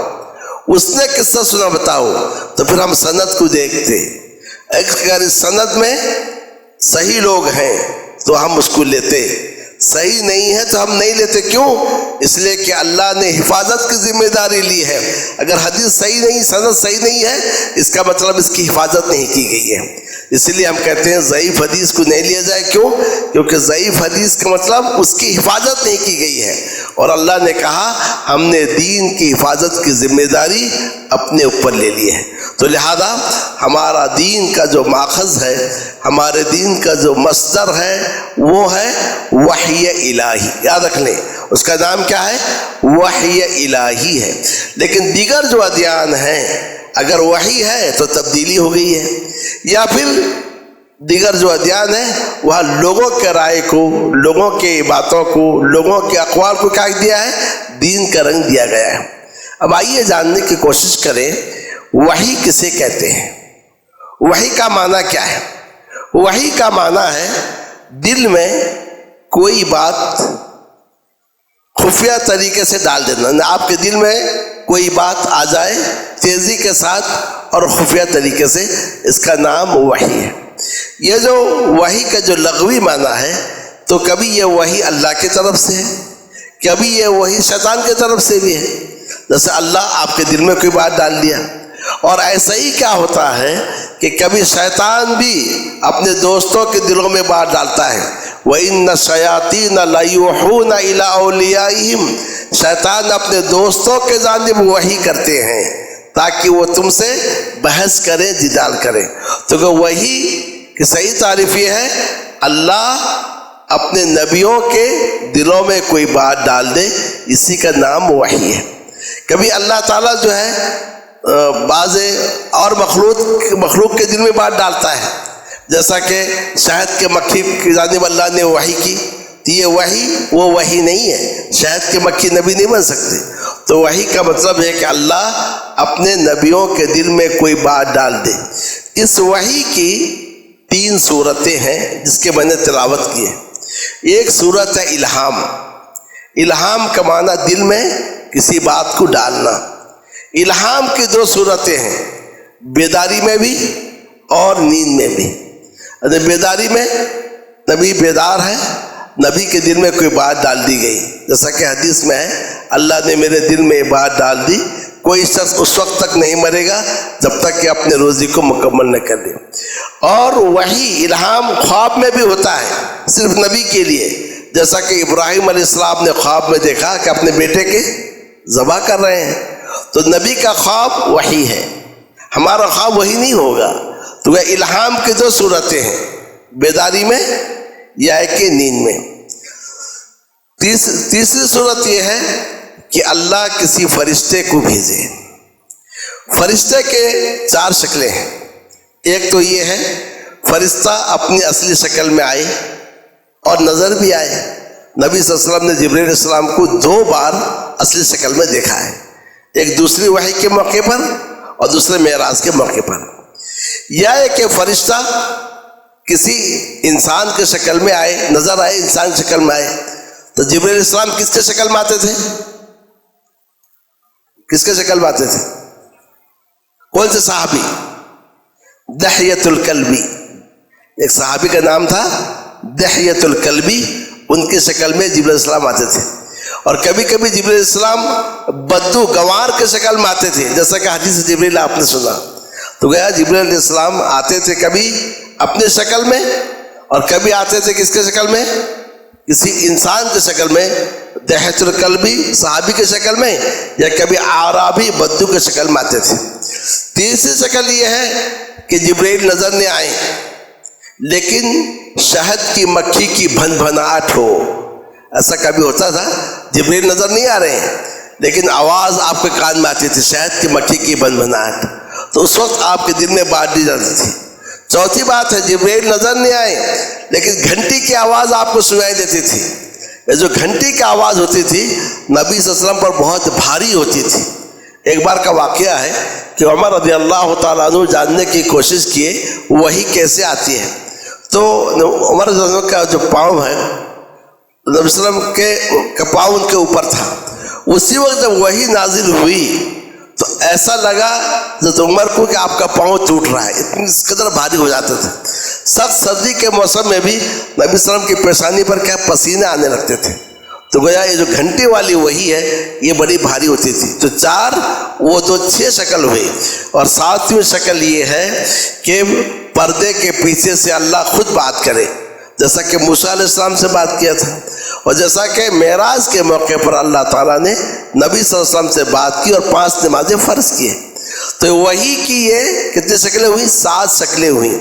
B: اس نے کس سے سنا بتاؤ، تو پھر ہم سند کو دیکھتے، اگر اس سند میں صحیح لوگ ہیں تو ہم اس کو لیتے، صحیح نہیں ہے تو ہم نہیں لیتے۔ کیوں؟ اس لیے کہ اللہ نے حفاظت کی ذمہ داری لی ہے۔ اگر حدیث صحیح نہیں، سند صحیح نہیں ہے، اس کا مطلب اس کی حفاظت نہیں کی گئی ہے۔ اس لیے ہم کہتے ہیں ضعیف حدیث کو نہیں لیا جائے۔ کیوں؟ کیونکہ ضعیف حدیث کا مطلب اس کی حفاظت نہیں کی گئی ہے، اور اللہ نے کہا ہم نے دین کی حفاظت کی ذمہ داری اپنے اوپر لے لی ہے۔ تو لہذا ہمارا دین کا جو ماخذ ہے، ہمارے دین کا جو مصدر ہے، وہ ہے وحی الہی۔ یاد رکھ لیں اس کا نام کیا ہے؟ وحی الہی ہے۔ لیکن دیگر جو ادیان ہیں اگر وحی ہے تو تبدیلی ہو گئی ہے، یا پھر دیگر جو ادیان ہیں وہاں لوگوں کے رائے کو، لوگوں کے باتوں کو، لوگوں کے اقوال کو کیا دیا ہے؟ دین کا رنگ دیا گیا ہے۔ اب آئیے جاننے کی کوشش کریں وحی کسے کہتے ہیں، وحی کا معنی کیا ہے؟ وحی کا معنی ہے دل میں کوئی بات خفیہ طریقے سے ڈال دینا۔ آپ کے دل میں کوئی بات آ جائے تیزی کے ساتھ اور خفیہ طریقے سے، اس کا نام وحی ہے۔ یہ جو وحی کا جو لغوی معنی ہے، تو کبھی یہ وحی اللہ کی طرف سے ہے، کبھی یہ وحی شیطان کی طرف سے بھی ہے۔ جیسے اللہ آپ کے دل میں کوئی بات ڈال دیا، اور ایسا ہی کیا ہوتا ہے کہ کبھی شیطان بھی اپنے دوستوں کے دلوں میں بات ڈالتا ہے۔ وَإِنَّ الشَّيَاطِينَ لَيُوحُونَ إِلَىٰ أَوْلِيَائِهِمْ، شیطان اپنے دوستوں کے جانب وحی کرتے ہیں تاکہ وہ تم سے بحث کریں، جدال کریں۔ تو کہ وحی کی صحیح تعریف یہ ہے اللہ اپنے نبیوں کے دلوں میں کوئی بات ڈال دے، اسی کا نام وحی ہے۔ کبھی اللہ تعالیٰ جو ہے بعض اور مخلوق کے دل میں بات ڈالتا ہے، جیسا کہ شہد کے مکھی کی جانب اللہ نے وحی کی، تو یہ وحی وہ وحی نہیں ہے، شہد کے مکھی نبی نہیں بن سکتے۔ تو وحی کا مطلب ہے کہ اللہ اپنے نبیوں کے دل میں کوئی بات ڈال دے۔ اس وحی کی 3 صورتیں ہیں جس کے میں نے تلاوت کی ہے۔ ایک صورت ہے الہام۔ الہام کا معنی دل میں کسی بات کو ڈالنا۔ الہام کی 2 صورتیں ہیں، بیداری میں بھی اور نیند میں بھی۔ بیداری میں نبی بیدار ہے، نبی کے دل میں کوئی بات ڈال دی گئی، جیسا کہ حدیث میں ہے اللہ نے میرے دل میں یہ بات ڈال دی، کوئی شخص اس وقت تک نہیں مرے گا جب تک کہ اپنے روزی کو مکمل نہ کر دے۔ اور وہی الہام خواب میں بھی ہوتا ہے، صرف نبی کے لیے، جیسا کہ ابراہیم علیہ السلام نے خواب میں دیکھا کہ اپنے بیٹے کے ذبح کر رہے ہیں، تو نبی کا خواب وحی ہے، ہمارا خواب وہی نہیں ہوگا۔ تو وہ الہام کی 2 صورتیں ہیں، بیداری میں یا کہ نیند میں۔ تیسری صورت یہ ہے کہ اللہ کسی فرشتے کو بھیجے۔ فرشتے کے 4 شکلیں ہیں۔ ایک تو یہ ہے فرشتہ اپنی اصلی شکل میں آئے اور نظر بھی آئے۔ نبی صلی اللہ علیہ وسلم نے جبرائیل علیہ السلام کو 2 بار اصلی شکل میں دیکھا ہے، ایک دوسری وحی کے موقع پر اور دوسرے معراج کے موقع پر۔ یا کہ فرشتہ کسی انسان کے شکل میں آئے، نظر آئے، انسان کی شکل میں آئے۔ تو جبرائیل علیہ السلام کس کے شکل میں آتے تھے؟ کس کے شکل میں آتے تھے؟ کون سے صحابی؟ دحیۃ الکلبی، ایک صحابی کا نام تھا دحیۃ الکلبی، ان کی شکل میں جبرائیل علیہ السلام آتے تھے۔ اور کبھی کبھی جبرائیل علیہ السلام بدو گوار کے شکل میں آتے تھے، جیسا کہ حدیث جبرائیل آپ نے سنا۔ تو گیا جبرائیل علیہ السلام آتے تھے کبھی اپنے شکل میں، اور کبھی آتے تھے کس کے شکل میں؟ کسی انسان کی شکل میں، دحیۃ الکلبی صحابی کی شکل میں، یا کبھی اعرابی بدو کی شکل میں آتے تھے۔ تیسری شکل یہ ہے کہ جبرائیل نظر نہیں آئے، لیکن شہد کی مکھی کی بھن بھناہٹ ہو. ایسا کبھی ہوتا تھا؟ جبریل نظر نہیں آ رہے ہیں لیکن آواز آپ کے کان میں آتی تھی، شہد کی مکھی کی بھن بھناہٹ، تو اس وقت آپ کے دل میں بات دی جاتی تھی. چوتھی بات ہے، جبریل نظر نہیں آئے لیکن گھنٹی کی آواز آپ کو سنائی دیتی تھی. یہ جو گھنٹی کی آواز ہوتی تھی نبی صلی اللہ علیہ وسلم پر بہت بھاری ہوتی تھی. ایک بار کا واقعہ ہے کہ عمر رضی اللہ تعالیٰ عنہ جاننے کی کوشش کیے وہی کیسے آتی ہے. تو عمر رضی اللہ عنہ کا جو پاؤں ہے نبی صلی اللہ علیہ وسلم کے پاؤں ان کے اوپر تھا. اسی وقت جب وہی نازل ہوئی تو ایسا لگا حضرت عمر کو کہ آپ کا پاؤں ٹوٹ رہا ہے، اتنی اس قدر بھاری ہو جاتے تھے. سخت سردی کے موسم میں بھی نبی صلی اللہ علیہ وسلم کی پیشانی پر کیا پسینے آنے لگتے تھے. تو گویا یہ جو گھنٹی والی وہی ہے یہ بڑی بھاری ہوتی تھی. تو 4 وہ تو 6 شکل ہوئی، اور 7ویں شکل یہ ہے کہ پردے کے پیچھے سے اللہ خود بات کرے، جیسا کہ موسیٰ علیہ السلام سے بات کیا تھا، اور جیسا کہ معراج کے موقع پر اللہ تعالیٰ نے نبی صلی اللہ علیہ وسلم سے بات کی اور 5 نمازیں فرض کیے. تو وہی کی یہ کتنی شکلیں ہوئی؟ 7 شکلیں ہوئیں.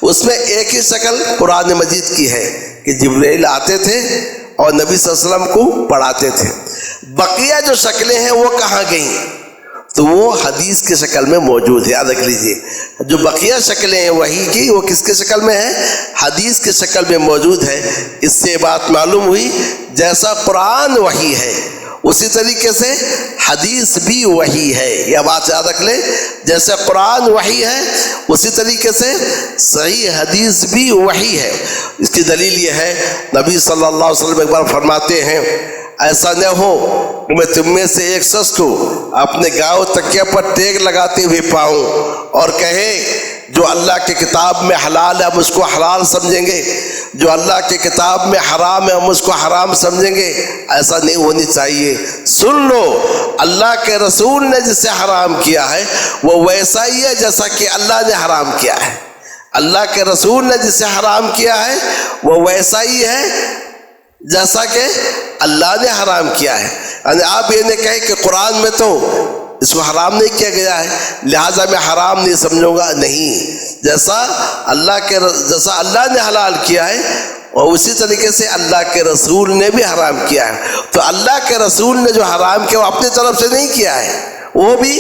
B: اس میں ایک ہی شکل قرآن مجید کی ہے کہ جبرائیل آتے تھے اور نبی صلی اللہ علیہ وسلم کو پڑھاتے تھے. بقیہ جو شکلیں ہیں وہ کہاں گئیں؟ تو وہ حدیث کی شکل میں موجود ہے. یاد رکھ لیجیے، جو بقیہ شکلیں ہیں وہی کی، وہ کس کے شکل میں ہے؟ حدیث کی شکل میں موجود ہے. اس سے بات معلوم ہوئی جیسا قرآن وحی ہے اسی طریقے سے حدیث بھی وحی ہے. یہ بات یاد رکھ لیں، جیسے قرآن وحی ہے اسی طریقے سے صحیح حدیث بھی وحی ہے. اس کی دلیل یہ ہے، نبی صلی اللہ علیہ وسلم ایک بار فرماتے ہیں ایسا نہ ہو کہ میں تم میں سے ایک شخص کو اپنے گاؤں تکیہ پر ٹیک لگاتے ہوئے پاؤں اور کہے جو اللہ کی کتاب میں حلال ہے ہم اس کو حلال سمجھیں گے، جو اللہ کی کتاب میں حرام ہے ہم اس کو حرام سمجھیں گے. ایسا نہیں ہونی چاہیے. سن لو، اللہ کے رسول نے جسے حرام کیا ہے وہ ویسا ہی ہے جیسا کہ اللہ نے حرام کیا ہے. اللہ کے رسول نے جسے حرام کیا ہے وہ ویسا ہی ہے جیسا کہ اللہ نے حرام کیا ہے. یعنی آپ یہ نہیں کہیں کہ قرآن میں تو اس کو حرام نہیں کیا گیا ہے لہٰذا میں حرام نہیں سمجھوں گا. نہیں، جیسا اللہ نے حلال کیا ہے اور اسی طریقے سے اللہ کے رسول نے بھی حرام کیا ہے. تو اللہ کے رسول نے جو حرام کیا وہ اپنی طرف سے نہیں کیا ہے، وہ بھی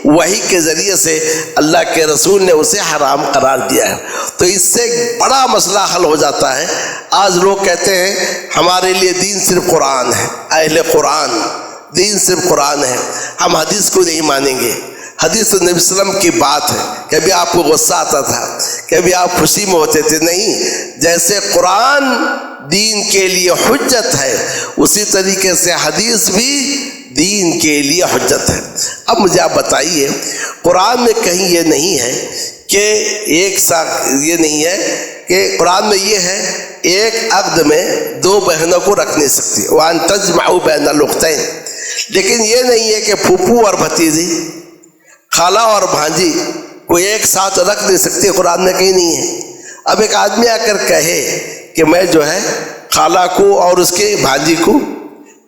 B: وحی کے ذریعے سے اللہ کے رسول نے اسے حرام قرار دیا ہے. تو اس سے بڑا مسئلہ حل ہو جاتا ہے. آج لوگ کہتے ہیں ہمارے لیے دین صرف قرآن ہے، اہل قرآن دین صرف قرآن ہے، ہم حدیث کو نہیں مانیں گے. حدیث تو نبی صلی اللہ علیہ وسلم کی بات ہے. کبھی آپ کو غصہ آتا تھا، کبھی آپ خوشی میں ہوتے تھے. نہیں، جیسے قرآن دین کے لیے حجت ہے اسی طریقے سے حدیث بھی دین کے لیے حجت ہے. اب مجھے آپ بتائیے، قرآن میں کہیں یہ نہیں ہے کہ یہ نہیں ہے کہ قرآن میں یہ ہے ایک عقد میں 2 بہنوں کو رکھ نہیں سکتی، وَأَن تَجْمَعُوا بَيْنَ الْأُخْتَيْنِ. لیکن یہ نہیں ہے کہ پھوپھو اور بھتیجی، خالہ اور بھانجی کو ایک ساتھ رکھ نہیں سکتی. قرآن میں کہیں نہیں ہے. اب ایک آدمی آ کر کہے کہ میں جو ہے خالہ کو اور اس کے بھانجی کو،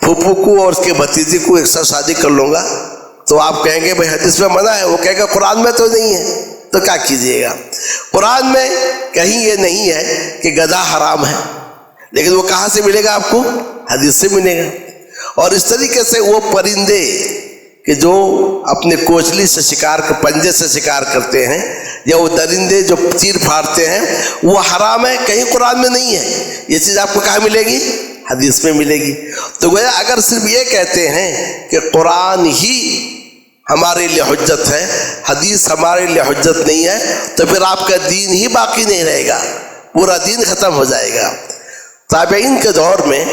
B: پھوپھو کو اور اس کے بھتیجی کو ایک ساتھ شادی کر لوں گا، تو آپ کہیں گے بھائی حدیث میں منع ہے. وہ کہے گا قرآن میں تو نہیں ہے، تو کیا کیجئے گا؟ قرآن میں کہیں یہ نہیں ہے کہ گدھا حرام ہے، لیکن وہ کہاں سے ملے گا آپ کو؟ حدیث سے ملے گا. اور اس طریقے سے وہ پرندے کہ جو اپنے کوچلی سے شکار پنجے سے شکار کرتے ہیں، یا وہ درندے جو تیر پھاڑتے ہیں، وہ حرام ہے، کہیں قرآن میں نہیں ہے. یہ چیز آپ کو کہاں ملے گی؟ حدیث میں ملے گی. تو گویا اگر صرف یہ کہتے ہیں کہ قرآن ہی ہمارے لیے حجت ہے، حدیث ہمارے لیے حجت نہیں ہے، تو پھر آپ کا دین ہی باقی نہیں رہے گا، پورا دین ختم ہو جائے گا. تابعین کے دور میں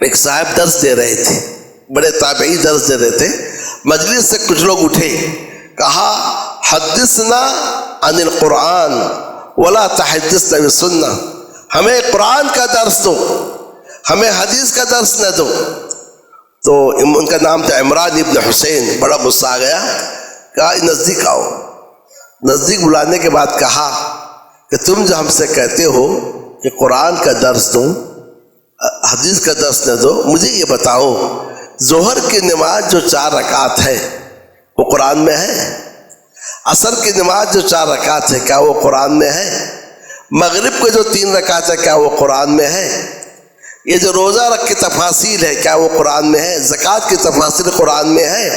B: ایک صاحب درس دے رہے تھے، بڑے تابعی درس دے رہے تھے. مجلس سے کچھ لوگ اٹھے، کہا حدثنا عن القرآن ولا تحدثنا بالسنہ. ہمیں قرآن کا درس دو، ہمیں حدیث کا درس نہ دو. تو ان کا نام تھا عمران ابن حسین. بڑا غصہ آ گیا، کہا نزدیک آؤ. نزدیک بلانے کے بعد کہا کہ تم جو ہم سے کہتے ہو کہ قرآن کا درس دو، حدیث کا درس نہ دو، مجھے یہ بتاؤ ظہر کی نماز جو 4 رکعت ہے وہ قرآن میں ہے؟ عصر کی نماز جو 4 رکعت ہے کیا وہ قرآن میں ہے؟ مغرب کے جو 3 رکعت ہے کیا وہ قرآن میں ہے؟ یہ جو روزہ رکھ کے تفاصیل ہے کیا وہ قرآن میں ہے؟ زکوٰۃ کی تفاصیل قرآن میں ہے؟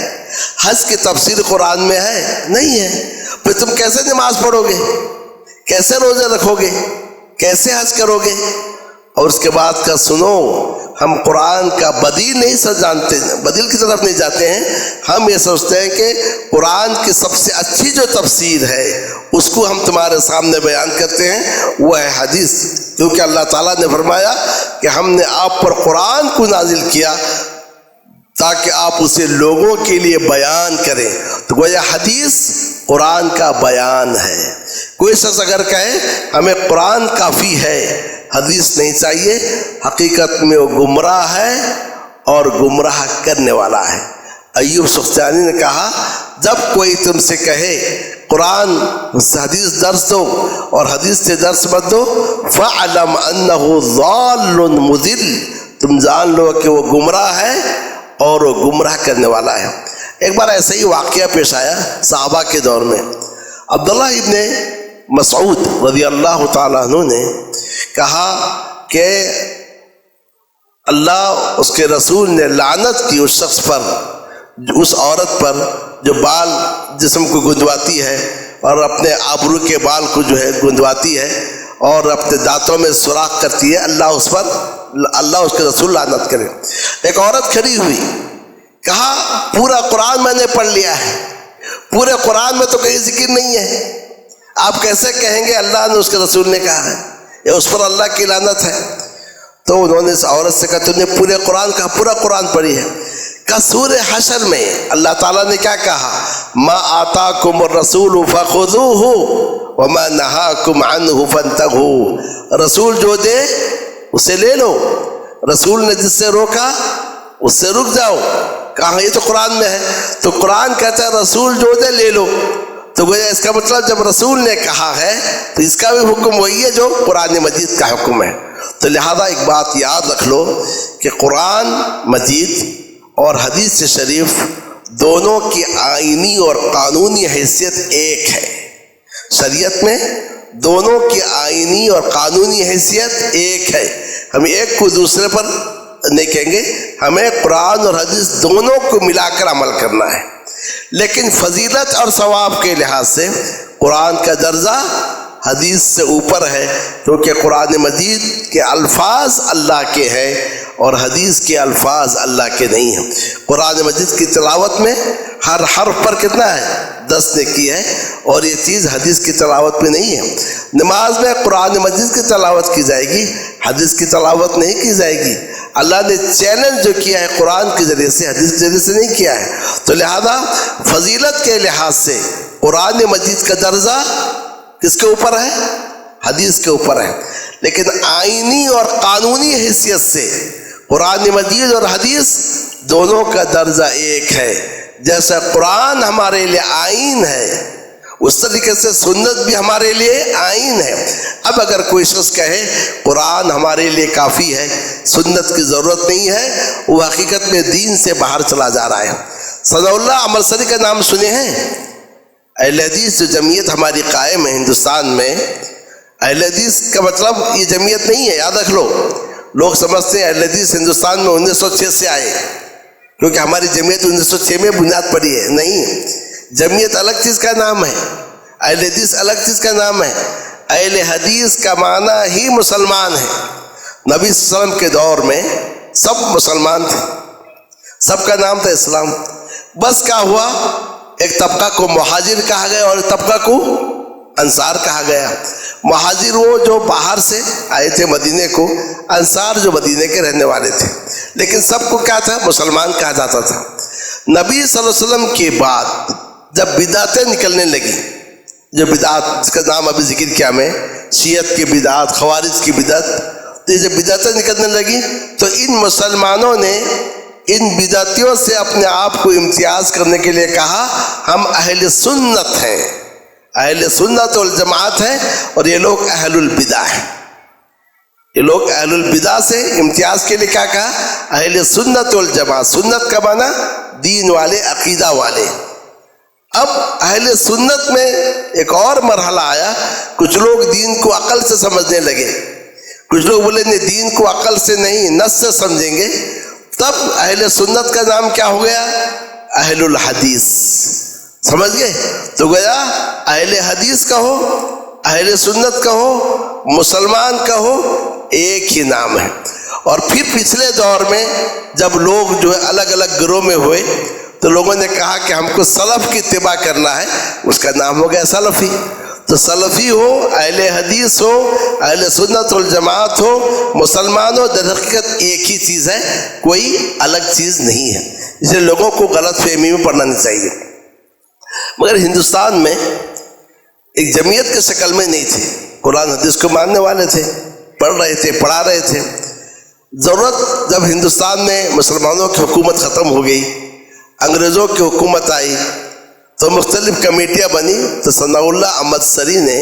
B: حج کی تفسیر قرآن میں ہے؟ نہیں ہے۔ پھر تم کیسے نماز پڑھو گے؟ کیسے روزے رکھو گے؟ کیسے حج کرو گے؟ اور اس کے بعد کا سنو، ہم قرآن کا بدیل نہیں جانتے، بدیل کی طرف نہیں جاتے ہیں، ہم یہ سوچتے ہیں کہ قرآن کی سب سے اچھی جو تفسیر ہے اس کو ہم تمہارے سامنے بیان کرتے ہیں، وہ ہے حدیث، کیونکہ اللہ تعالیٰ نے فرمایا کہ ہم نے آپ پر قرآن کو نازل کیا تاکہ آپ اسے لوگوں کے لیے بیان کریں، تو گویا حدیث قرآن کا بیان ہے۔ کوئی شخص اگر کہے ہمیں قرآن کافی ہے، حدیث نہیں چاہیے، حقیقت میں وہ گمراہ ہے اور گمراہ کرنے والا ہے۔ ایوب سختیانی نے کہا جب کوئی تم سے کہے قرآن حدیث درس دو اور حدیث سے درس مت دو، فَعْلَمْ أَنَّهُ ضَالٌ مُضِلٌ، تم جان لو کہ وہ گمراہ ہے اور وہ گمراہ کرنے والا ہے۔ ایک بار ایسا ہی واقعہ پیش آیا صحابہ کے دور میں۔ عبداللہ ابن مسعود رضی اللہ تعالیٰ عنہ نے کہا کہ اللہ اس کے رسول نے لعنت کی اس شخص پر، اس عورت پر جو بال جسم کو گندواتی ہے اور اپنے آبرو کے بال کو جو ہے گندواتی ہے اور اپنے دانتوں میں سوراخ کرتی ہے، اللہ اس کے رسول لعنت کرے۔ ایک عورت کھڑی ہوئی، کہا پورا قرآن میں نے پڑھ لیا ہے، پورے قرآن میں تو کہیں ذکر نہیں ہے، آپ کیسے کہیں گے اللہ نے اس کے رسول نے کہا ہے، یہ اس پر اللہ کی لعنت ہے؟ تو انہوں نے اس عورت سے کہا تم نے پورے قرآن کا پورا قرآن پڑھی ہے؟ کہ سورہ حشر میں اللہ تعالیٰ نے کیا کہا؟ ما آتاکم الرسول فخذوہ وما نہاکم عنہ فانتہوا، رسول جو دے اسے لے لو، رسول نے جس سے روکا اس سے رک جاؤ۔ کہا یہ تو قرآن میں ہے، تو قرآن کہتا ہے رسول جو دے لے لو، تو گویا اس کا مطلب جب رسول نے کہا ہے تو اس کا بھی حکم وہی ہے جو قرآن مجید کا حکم ہے۔ تو لہذا ایک بات یاد رکھ لو کہ قرآن مجید اور حدیث شریف دونوں کی آئینی اور قانونی حیثیت ایک ہے۔ شریعت میں دونوں کی آئینی اور قانونی حیثیت ایک ہے، ہم ایک کو دوسرے پر نہیں کہیں گے، ہمیں قرآن اور حدیث دونوں کو ملا کر عمل کرنا ہے۔ لیکن فضیلت اور ثواب کے لحاظ سے قرآن کا درجہ حدیث سے اوپر ہے، کیونکہ قرآن مجید کے الفاظ اللہ کے ہیں اور حدیث کے الفاظ اللہ کے نہیں ہیں۔ قرآن مجید کی تلاوت میں ہر حرف پر کتنا ہے؟ 10 نیکی ہے، اور یہ چیز حدیث کی تلاوت میں نہیں ہے۔ نماز میں قرآن مجید کی تلاوت کی جائے گی، حدیث کی تلاوت نہیں کی جائے گی۔ اللہ نے چیلنج جو کیا ہے قرآن کے ذریعے سے، حدیث کے ذریعے سے نہیں کیا ہے۔ تو لہذا فضیلت کے لحاظ سے قرآن مجید کا درجہ کس کے اوپر ہے؟ حدیث کے اوپر ہے۔ لیکن آئینی اور قانونی حیثیت سے قرآن مجید اور حدیث دونوں کا درجہ ایک ہے۔ جیسا قرآن ہمارے لیے آئین ہے، اس طریقے سے سنت بھی ہمارے لیے آئین ہے۔ اب اگر کوئی شخص کہے قرآن ہمارے لیے کافی ہے، سنت کی ضرورت نہیں ہے، وہ حقیقت میں دین سے باہر چلا جا رہا ہے۔ ثناء اللہ امرسری کا نام سنے ہیں؟ اہل حدیث جو جمعیت ہماری قائم ہے ہندوستان میں، اہل حدیث کا مطلب یہ جمعیت نہیں ہے، یاد رکھ لو۔ لوگ سمجھتے ہیں اہل حدیث ہندوستان میں 1906 سے آئے، کیونکہ ہماری جمعیت 1906 میں بنیاد پڑی ہے، نہیں۔ جمعیت الگ چیز کا نام ہے، اہل حدیث الگ چیز کا نام ہے۔ اہل حدیث کا معنی ہی مسلمان ہے۔ نبی صلی اللہ علیہ وسلم کے دور میں سب مسلمان تھے، سب کا نام تھا اسلام۔ بس کیا ہوا، ایک طبقہ کو مہاجر کہا گیا اور ایک طبقہ کو انصار کہا گیا۔ مہاجر وہ جو باہر سے آئے تھے مدینے کو، انصار جو مدینے کے رہنے والے تھے، لیکن سب کو کیا تھا؟ مسلمان کہا جاتا تھا۔ نبی صلی اللہ علیہ وسلم کے بعد جب بدعتیں نکلنے لگی، جو بدعت جس کا نام ابھی ذکر کیا میں، شیعت کی بدعت، خوارج کی بدعت، تو یہ جب بدعتیں نکلنے لگی تو ان مسلمانوں نے ان بدعتیوں سے اپنے آپ کو امتیاز کرنے کے لیے کہا ہم اہل سنت ہیں، اہل سنت والجماعت ہیں، اور یہ لوگ اہل البدع ہیں۔ یہ لوگ اہل البدع سے امتیاز کے لیے کیا کہا؟ اہل سنت والجماعت۔ سنت کا معنی دین والے، عقیدہ والے۔ اب اہل سنت میں ایک اور مرحلہ آیا کچھ لوگ دین کو عقل سے سمجھنے لگے، کچھ لوگ بولے نہیں دین کو عقل سے نہیں نص سے سمجھیں گے، تب اہل سنت کا نام کیا ہو گیا؟ اہل الحدیث، سمجھ گئے؟ تو گویا اہل حدیث کا ہو، اہل سنت کا ہو، مسلمان کا ہو، ایک ہی نام ہے۔ اور پھر پچھلے دور میں جب لوگ جو ہے الگ الگ گروہ میں ہوئے تو لوگوں نے کہا کہ ہم کو سلف کی اتباع کرنا ہے، اس کا نام ہو گیا سلفی۔ تو سلفی ہو، اہل حدیث ہو، اہل سنت والجماعت ہو، مسلمان ہو، در حقیقت ایک ہی چیز ہے، کوئی الگ چیز نہیں ہے۔ اس لیے لوگوں کو غلط فہمی میں پڑھنا نہیں چاہیے۔ مگر ہندوستان میں ایک جمعیت کے شکل میں نہیں تھے، قرآن حدیث کو ماننے والے تھے، پڑھ رہے تھے، پڑھا رہے تھے۔ ضرورت جب ہندوستان میں مسلمانوں کی حکومت ختم ہو گئی، انگریزوں کی حکومت آئی تو مختلف کمیٹیاں بنی، تو ثناء اللہ احمد سری نے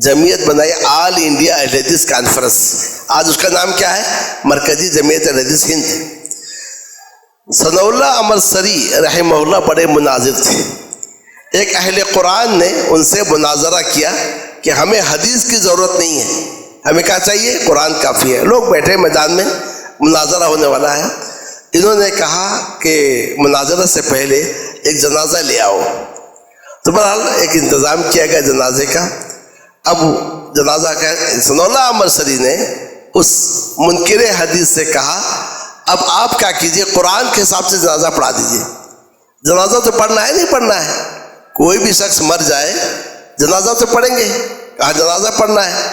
B: جمعیت بنائی آل انڈیا اہل حدیث کانفرنس۔ آج اس کا نام کیا ہے؟ مرکزی جمعیت اہل حدیث ہند۔ ثناء اللہ احمد سری رحمہ اللہ بڑے مناظر تھے۔ ایک اہل قرآن نے ان سے مناظرہ کیا کہ ہمیں حدیث کی ضرورت نہیں ہے، ہمیں کیا چاہیے؟ قرآن کافی ہے۔ لوگ بیٹھے میدان میں، مناظرہ ہونے والا ہے۔ انہوں نے کہا کہ مناظرہ سے پہلے ایک جنازہ لے آؤ۔ تو بہرحال ایک انتظام کیا گیا جنازے کا۔ اب جنازہ کا ثناء اللہ احمد سری نے اس منکر حدیث سے کہا اب آپ کیا کیجئے، قرآن کے حساب سے جنازہ پڑھا دیجئے۔ جنازہ تو پڑھنا ہے، نہیں پڑھنا ہے؟ کوئی بھی شخص مر جائے جنازہ تو پڑھیں گے، کہا جنازہ پڑھنا ہے۔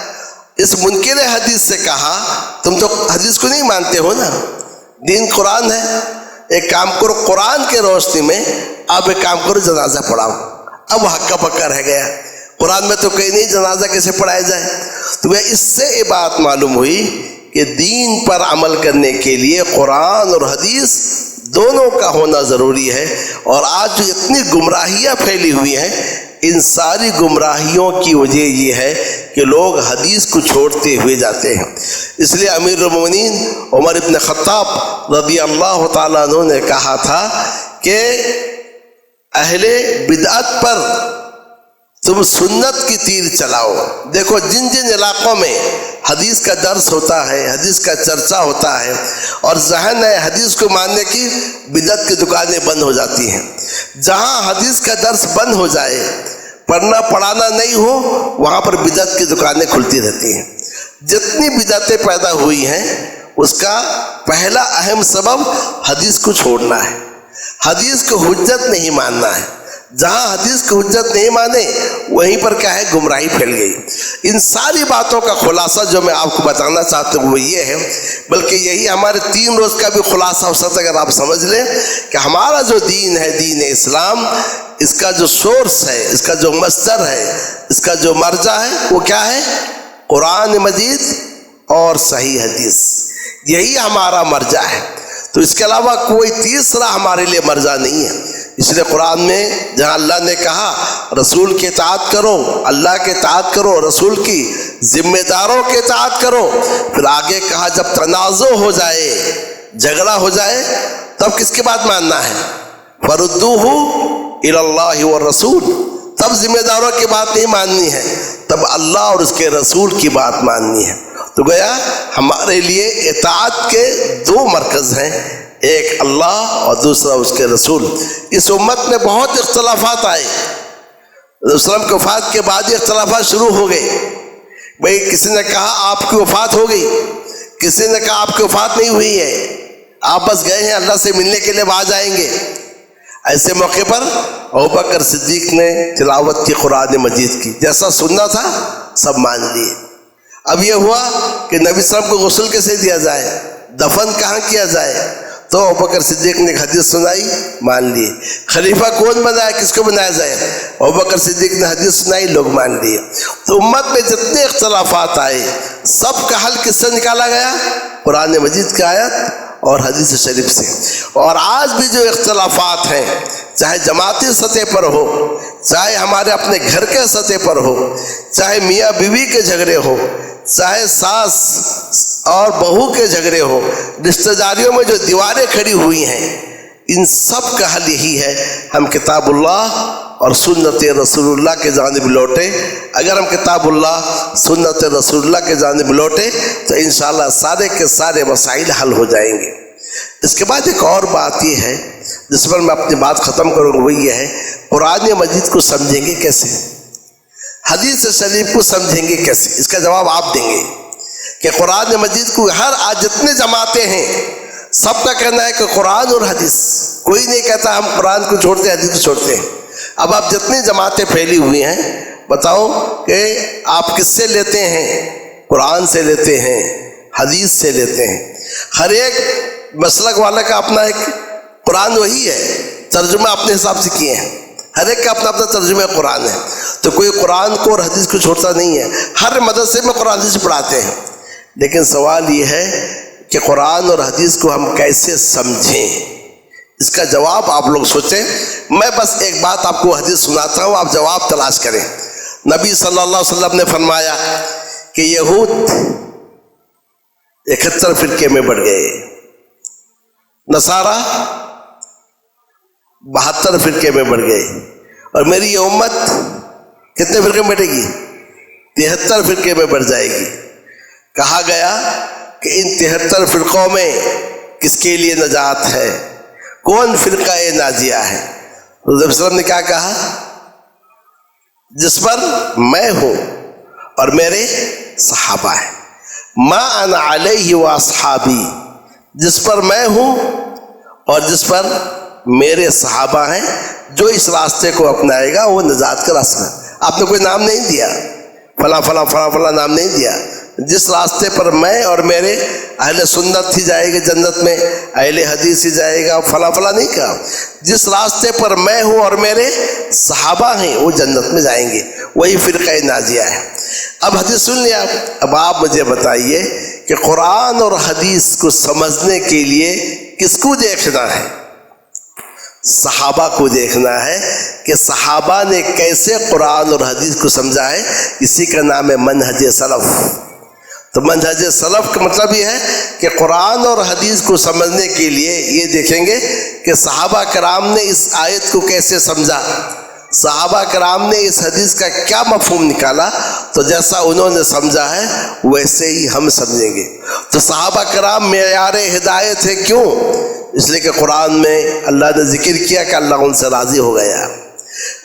B: اس منکر حدیث سے کہا تم تو حدیث کو نہیں مانتے ہو نا، دین قرآن ہے، ایک کام کرو قرآن کے روشنی میں آپ ایک کام کرو جنازہ پڑھاؤ۔ اب ہکا پکا رہ گیا، قرآن میں تو کہیں نہیں جنازہ کیسے پڑھایا جائے۔ تو اس سے یہ بات معلوم ہوئی کہ دین پر عمل کرنے کے لیے قرآن اور حدیث دونوں کا ہونا ضروری ہے۔ اور آج جو اتنی گمراہیاں پھیلی ہوئی ہیں، ان ساری گمراہیوں کی وجہ یہ ہے کہ لوگ حدیث کو چھوڑتے ہوئے جاتے ہیں۔ اس لیے امیر المومنین عمر ابن خطاب رضی اللہ تعالیٰ عنہ نے کہا تھا کہ اہل بدعت پر تم سنت کی تیر چلاؤ۔ دیکھو جن جن علاقوں میں حدیث کا درس ہوتا ہے، حدیث کا چرچا ہوتا ہے اور ذہن ہے حدیث کو ماننے کی، بدعت کی دکانیں بند ہو جاتی ہیں۔ جہاں حدیث کا درس بند ہو جائے، پڑھنا پڑھانا نہیں ہو، وہاں پر بدعت کی دکانیں کھلتی رہتی ہیں۔ جتنی بدعتیں پیدا ہوئی ہیں اس کا پہلا اہم سبب حدیث کو چھوڑنا ہے، حدیث کو حجت نہیں ماننا ہے۔ جہاں حدیث کو حجت نہیں مانے وہیں پر کیا ہے؟ گمراہی پھیل گئی۔ ان ساری باتوں کا خلاصہ جو میں آپ کو بتانا چاہتا ہوں وہ یہ ہے، بلکہ یہی ہمارے 3 روز کا بھی خلاصہ ہو سکتا ہے اگر آپ سمجھ لیں کہ ہمارا جو دین ہے، دین اسلام، اس کا جو سورس ہے، اس کا جو مصدر ہے، اس کا جو مرجع ہے وہ کیا ہے؟ قرآن مجید اور صحیح حدیث، یہی ہمارا مرجع ہے۔ تو اس کے علاوہ کوئی تیسرا ہمارے لیے مرجع نہیں ہے۔ اس لیے قرآن میں جہاں اللہ نے کہا رسول کی اطاعت کرو، اللہ کی اطاعت کرو، رسول کی، ذمہ داروں کی اطاعت کرو، پھر آگے کہا جب تنازع ہو جائے، جھگڑا ہو جائے، تب کس کی بات ماننا ہے؟ فَرُدُّوهُ إِلَى اللَّهِ وَالرَّسُولِ، تب ذمہ داروں کی بات نہیں ماننی ہے، تب اللہ اور اس کے رسول کی بات ماننی ہے۔ تو گویا ہمارے لیے اطاعت کے 2 مرکز ہیں، ایک اللہ اور دوسرا اس کے رسول۔ اس امت میں بہت اختلافات آئے، رسول وسلم کی وفات کے بعد یہ اختلافات شروع ہو گئے۔ بھئی کسی نے کہا آپ کی وفات ہو گئی، کسی نے کہا آپ کی وفات نہیں ہوئی ہے، آپ بس گئے ہیں اللہ سے ملنے کے لیے، آ جائیں گے۔ ایسے موقع پر ابوبکر صدیق نے تلاوت کی قرآن مجید کی، جیسا سننا تھا سب مان لیے۔ اب یہ ہوا کہ نبی صلی اللہ علیہ وسلم کو غسل کیسے دیا جائے، دفن کہاں کیا جائے، تو ابوبکر صدیق نے ایک حدیث سنائی، مان لیے۔ خلیفہ کون بنایا، کس کو بنایا جائے، ابوبکر صدیق نے حدیث سنائی، لوگ مان لیے۔ تو امت میں جتنے اختلافات آئے سب کا حل کس سے نکالا گیا؟ قرآن مجید کی آیت اور حدیث شریف سے۔ اور آج بھی جو اختلافات ہیں، چاہے جماعتی سطح پر ہو، چاہے ہمارے اپنے گھر کے سطح پر ہو، چاہے میاں بیوی کے جھگڑے ہو، چاہے ساس اور بہو کے جھگڑے ہو، رشتہ داریوں میں جو دیواریں کھڑی ہوئی ہیں، ان سب کا حل یہی ہے، ہم کتاب اللہ اور سنت رسول کے جانب لوٹے. اگر ہم کتابullah سنت رسول کے جانب لوٹے تو انشاءاللہ سارے کے سارے مسائل حل ہو جائیں گے. اس کے بعد ایک اور بات یہ ہے جس پر میں اپنی بات ختم کروں گا، وہ یہ ہے قرآن مجید کو سمجھیں گے کیسے، حدیث شریف کو سمجھیں گے کیسے. اس کا جواب آپ دیں گے کہ قرآن مجید کو آج جتنے جماعتیں ہیں سب کا کہنا ہے کہ قرآن اور حدیث، کوئی نہیں کہتا ہم قرآن کو چھوڑتے ہیں حدیث کو چھوڑتے ہیں. اب آپ جتنی جماعتیں پھیلی ہوئی ہیں بتاؤ کہ آپ کس سے لیتے ہیں؟ قرآن سے لیتے ہیں، حدیث سے لیتے ہیں. ہر ایک مسلک والا کا اپنا ایک قرآن وہی ہے، ترجمہ اپنے حساب سے کیے ہیں، ہر ایک کا اپنا اپنا ترجمہ قرآن ہے. تو کوئی قرآن کو اور حدیث کو چھوڑتا نہیں ہے. ہر مدرسے میں قرآن حدیث پڑھاتے ہیں. لیکن سوال یہ ہے کہ قرآن اور حدیث کو ہم کیسے سمجھیں؟ اس کا جواب آپ لوگ سوچیں. میں بس ایک بات آپ کو حدیث سناتا ہوں، آپ جواب تلاش کریں. نبی صلی اللہ علیہ وسلم نے فرمایا کہ یہود 71 فرقے میں بڑھ گئے، نصارہ 72 فرقے میں بڑھ گئے، اور میری یہ امت کتنے فرقے میں بڑھے گی؟ 73 فرقے میں بڑھ جائے گی. کہا گیا کہ ان 73 فرقوں میں کس کے لیے نجات ہے؟ کون فرقہ ناجیہ ہے؟ حضور صلی اللہ علیہ وسلم نے کیا کہا؟ جس پر میں ہوں اور میرے صحابہ ہیں. ما انا علیہ و اصحابی، جس پر میں ہوں اور جس پر میرے صحابہ ہیں، جو اس راستے کو اپنائے گا وہ نجات کا راستہ. آپ نے کوئی نام نہیں دیا، فلاں فلاں فلاں فلاں نام نہیں دیا. جس راستے پر میں اور میرے اہل سنت ہی جائے گا جنت میں، اہل حدیث ہی جائے گا، فلاں فلاں نہیں کہا. جس راستے پر میں ہوں اور میرے صحابہ ہیں وہ جنت میں جائیں گے، وہی فرقہ ناجیہ ہے. اب حدیث سن لیا. اب آپ مجھے بتائیے کہ قرآن اور حدیث کو سمجھنے کے لیے کس کو دیکھنا ہے؟ صحابہ کو دیکھنا ہے کہ صحابہ نے کیسے قرآن اور حدیث کو سمجھا ہے. اسی کا نام ہے منہج سلف. تو منہج سلف کا مطلب یہ ہے کہ قرآن اور حدیث کو سمجھنے کے لیے یہ دیکھیں گے کہ صحابہ کرام نے اس آیت کو کیسے سمجھا، صحابہ کرام نے اس حدیث کا کیا مفہوم نکالا. تو جیسا انہوں نے سمجھا ہے ویسے ہی ہم سمجھیں گے. تو صحابہ کرام معیار ہدایت ہے. کیوں؟ اس لیے کہ قرآن میں اللہ نے ذکر کیا کہ اللہ ان سے راضی ہو گیا.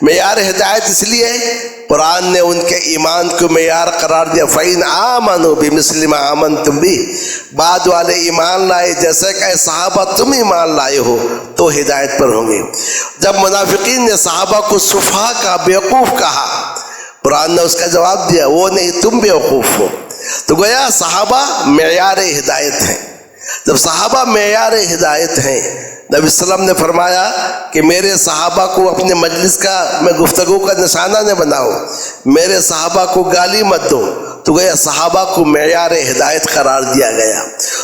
B: معیار ہدایت اس لیے قرآن نے ان کے ایمان کو معیار قرار دیا. فَإِنْ آمَنُوا بِمِثْلِ مَا آمَنْتُمْ بِهِ، بعد والے ایمان لائے جیسے کہ صحابہ تم ایمان لائے ہو تو ہدایت پر ہوں گے. جب منافقین نے صحابہ کو سفہا کا، بیوقوف کہا، قرآن نے اس کا جواب دیا وہ نہیں تم بیوقوف ہو. تو گویا صحابہ معیار ہدایت ہیں. جب صحابہ معیار ہدایت ہیں، نبی صلی اللہ علیہ وسلم نے فرمایا کہ میرے صحابہ کو اپنے مجلس کا میں گفتگو کا نشانہ نہ بناؤ، میرے صحابہ کو گالی مت دو. تو گویا صحابہ کو معیار ہدایت قرار دیا گیا.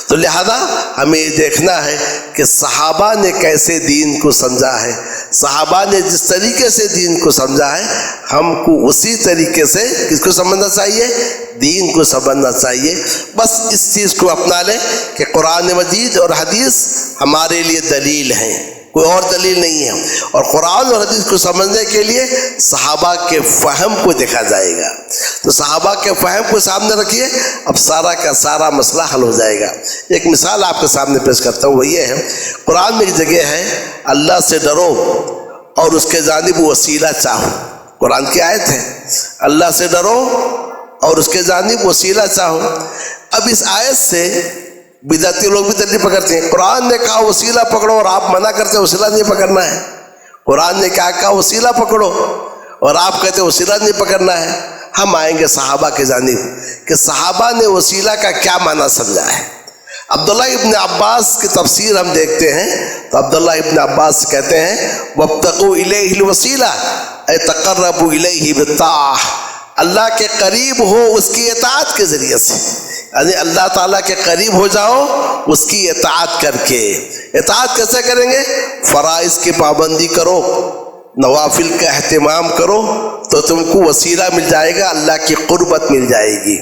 B: تو لہذا ہمیں یہ دیکھنا ہے کہ صحابہ نے کیسے دین کو سمجھا ہے. صحابہ نے جس طریقے سے دین کو سمجھا ہے ہم کو اسی طریقے سے کس کو سمجھنا چاہیے؟ دین کو سمجھنا چاہیے. بس اس چیز کو اپنا لیں کہ قرآن مجید اور حدیث ہمارے لیے دلیل ہیں، کوئی اور دلیل نہیں ہے. اور قرآن اور حدیث کو سمجھنے کے لیے صحابہ کے فہم کو دیکھا جائے گا. تو صحابہ کے فہم کو سامنے رکھیے، اب سارا کا سارا مسئلہ حل ہو جائے گا. ایک مثال آپ کے سامنے پیش کرتا ہوں، وہ یہ ہے قرآن میں ایک جگہ ہے اللہ سے ڈرو اور اس کے جانب وسیلہ چاہو. قرآن کی آیت ہے اللہ سے ڈرو اور اس کے جانب وسیلہ چاہو. اب اس آیت سے بدعتی لوگ بھی دلیل پکڑتے ہیں. قرآن نے کہا وسیلہ پکڑو اور آپ منع کرتے وسیلہ نہیں پکڑنا ہے. قرآن نے کیا کہا وسیلہ پکڑو اور آپ کہتے وسیلہ نہیں پکڑنا ہے. ہم آئیں گے صحابہ کے جانب کہ صحابہ نے وسیلہ کا کیا معنی سمجھا ہے. عبداللہ ابن عباس کی تفسیر ہم دیکھتے ہیں تو عبداللہ ابن عباس کہتے ہیں وَابْتَغُوا إِلَيْهِ الْوَسِيلَةَ اَيْ تَقَرَّبُوا إِلَيْهِ بِالطَّاعَةِ، اللہ کے قریب ہو اس کی اطاعت کے ذریعے سے، یعنی اللہ تعالیٰ کے قریب ہو جاؤ اس کی اطاعت کر کے. اطاعت کیسے کریں گے؟ فرائض کی پابندی کرو، نوافل کا اہتمام کرو تو تم کو وسیلہ مل جائے گا، اللہ کی قربت مل جائے گی.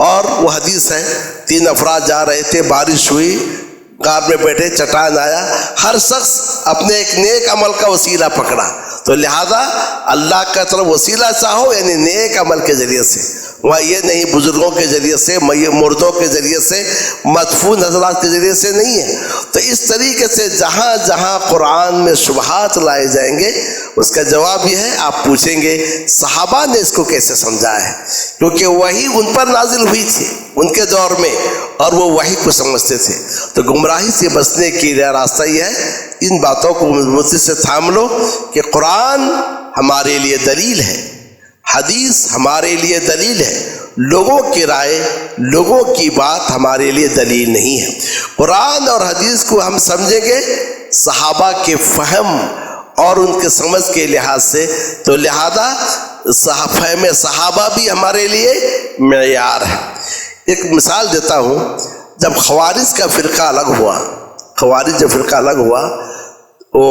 B: اور وہ حدیث ہے 3 افراد جا رہے تھے، بارش ہوئی، کار میں بیٹھے، چٹان آیا، ہر شخص اپنے ایک نیک عمل کا وسیلہ پکڑا تو لہذا اللہ کا طرف وسیلہ چاہو یعنی نیک عمل کے ذریعے سے، وہاں یہ نہیں بزرگوں کے ذریعے سے، مردوں کے ذریعے سے، مدفون حضرات کے ذریعے سے نہیں ہے۔ تو اس طریقے سے جہاں جہاں قرآن میں شبہات لائے جائیں گے اس کا جواب یہ ہے، آپ پوچھیں گے صحابہ نے اس کو کیسے سمجھا ہے، کیونکہ وحی ان پر نازل ہوئی تھی ان کے دور میں اور وہ وحی کو سمجھتے تھے۔ تو گمراہی سے بچنے کی راستہ یہ ہے، ان باتوں کو مضبوطی سے تھام لو کہ قرآن ہمارے لیے دلیل ہے، حدیث ہمارے لیے دلیل ہے، لوگوں کی رائے، لوگوں کی بات ہمارے لیے دلیل نہیں ہے۔ قرآن اور حدیث کو ہم سمجھیں گے صحابہ کے فہم اور ان کے سمجھ کے لحاظ سے، تو لہذا فہم صحابہ بھی ہمارے لیے معیار ہے۔ ایک مثال دیتا ہوں، جب خوارج کا فرقہ الگ ہوا، خوارج جب فرقہ الگ ہوا، وہ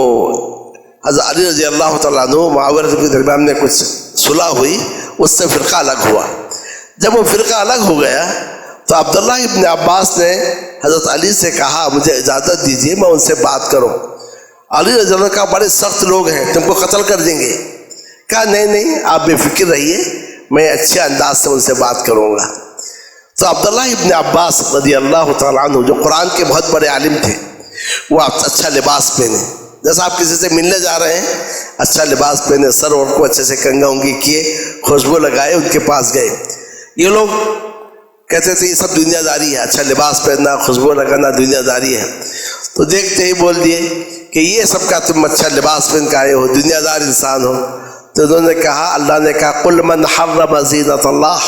B: حضرت علی رضی اللہ تعالیٰ عنہ معاویہ کے درمیان میں کچھ صلح ہوئی، اس سے فرقہ الگ ہوا۔ جب وہ فرقہ الگ ہو گیا تو عبداللہ ابن عباس نے حضرت علی سے کہا مجھے اجازت دیجیے میں ان سے بات کروں۔ علی رضی اللہ کا بڑے سخت لوگ ہیں، تم کو قتل کر دیں گے۔ کہا نہیں نہیں آپ بے فکر رہیے، میں اچھے انداز سے ان سے بات کروں گا۔ تو عبداللہ ابن عباس رضی اللہ تعالیٰ عنہ جو قرآن کے بہت بڑے عالم تھے، وہ اچھا لباس پہنے، جیسا آپ کسی سے ملنے جا رہے ہیں اچھا لباس پہنے، سر اور کو اچھے سے کنگا انگی کیے، خوشبو لگائے، ان کے پاس گئے۔ یہ لوگ کہتے تھے یہ سب دنیا داری ہے، اچھا لباس پہننا، خوشبو لگانا دنیا داری ہے۔ تو دیکھتے ہی بول دیے کہ یہ سب کا تم اچھا لباس پہن کے آئے ہو، دنیا دار انسان ہو۔ تو انہوں نے کہا، اللہ نے کہا قل من حرم زینت اللہ،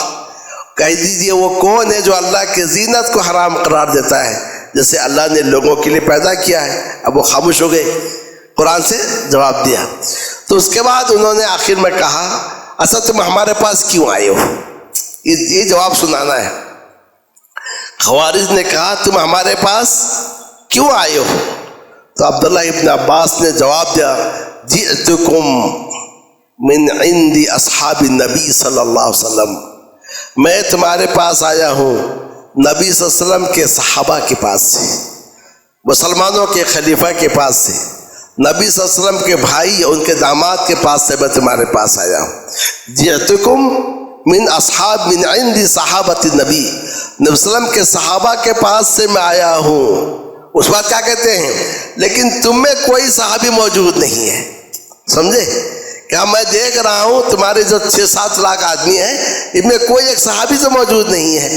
B: کہہ دیجئے وہ کون ہے جو اللہ کے زینت کو حرام قرار دیتا ہے جیسے اللہ نے لوگوں کے لیے پیدا کیا ہے۔ اب وہ خاموش ہو گئے، قرآن سے جواب دیا۔ تو اس کے بعد انہوں نے آخر میں کہا اچھا تم ہمارے پاس کیوں آئے ہو، یہ جواب سنانا ہے۔ خوارج نے کہا تم ہمارے پاس کیوں آئے ہو؟ تو عبداللہ ابن عباس نے جواب دیا جئتکم من عند اصحاب النبی صلی اللہ علیہ وسلم، میں تمہارے پاس آیا ہوں نبی صلی اللہ علیہ وسلم کے صحابہ کے پاس سے، مسلمانوں کے خلیفہ کے پاس سے، نبی صلی اللہ علیہ وسلم کے بھائی ان کے داماد کے پاس سے میں تمہارے پاس آیا ہوں۔ جئتکم من اصحاب من عند صحابت النبی، نبی صلی اللہ علیہ وسلم کے صحابہ کے پاس سے میں آیا ہوں۔ اس بات کیا کہتے ہیں لیکن تم میں کوئی صحابی موجود نہیں ہے، سمجھے؟ کہ میں دیکھ رہا ہوں تمہارے جو 6-7 لاکھ آدمی ہیں ان میں کوئی ایک صحابی تو موجود نہیں ہے۔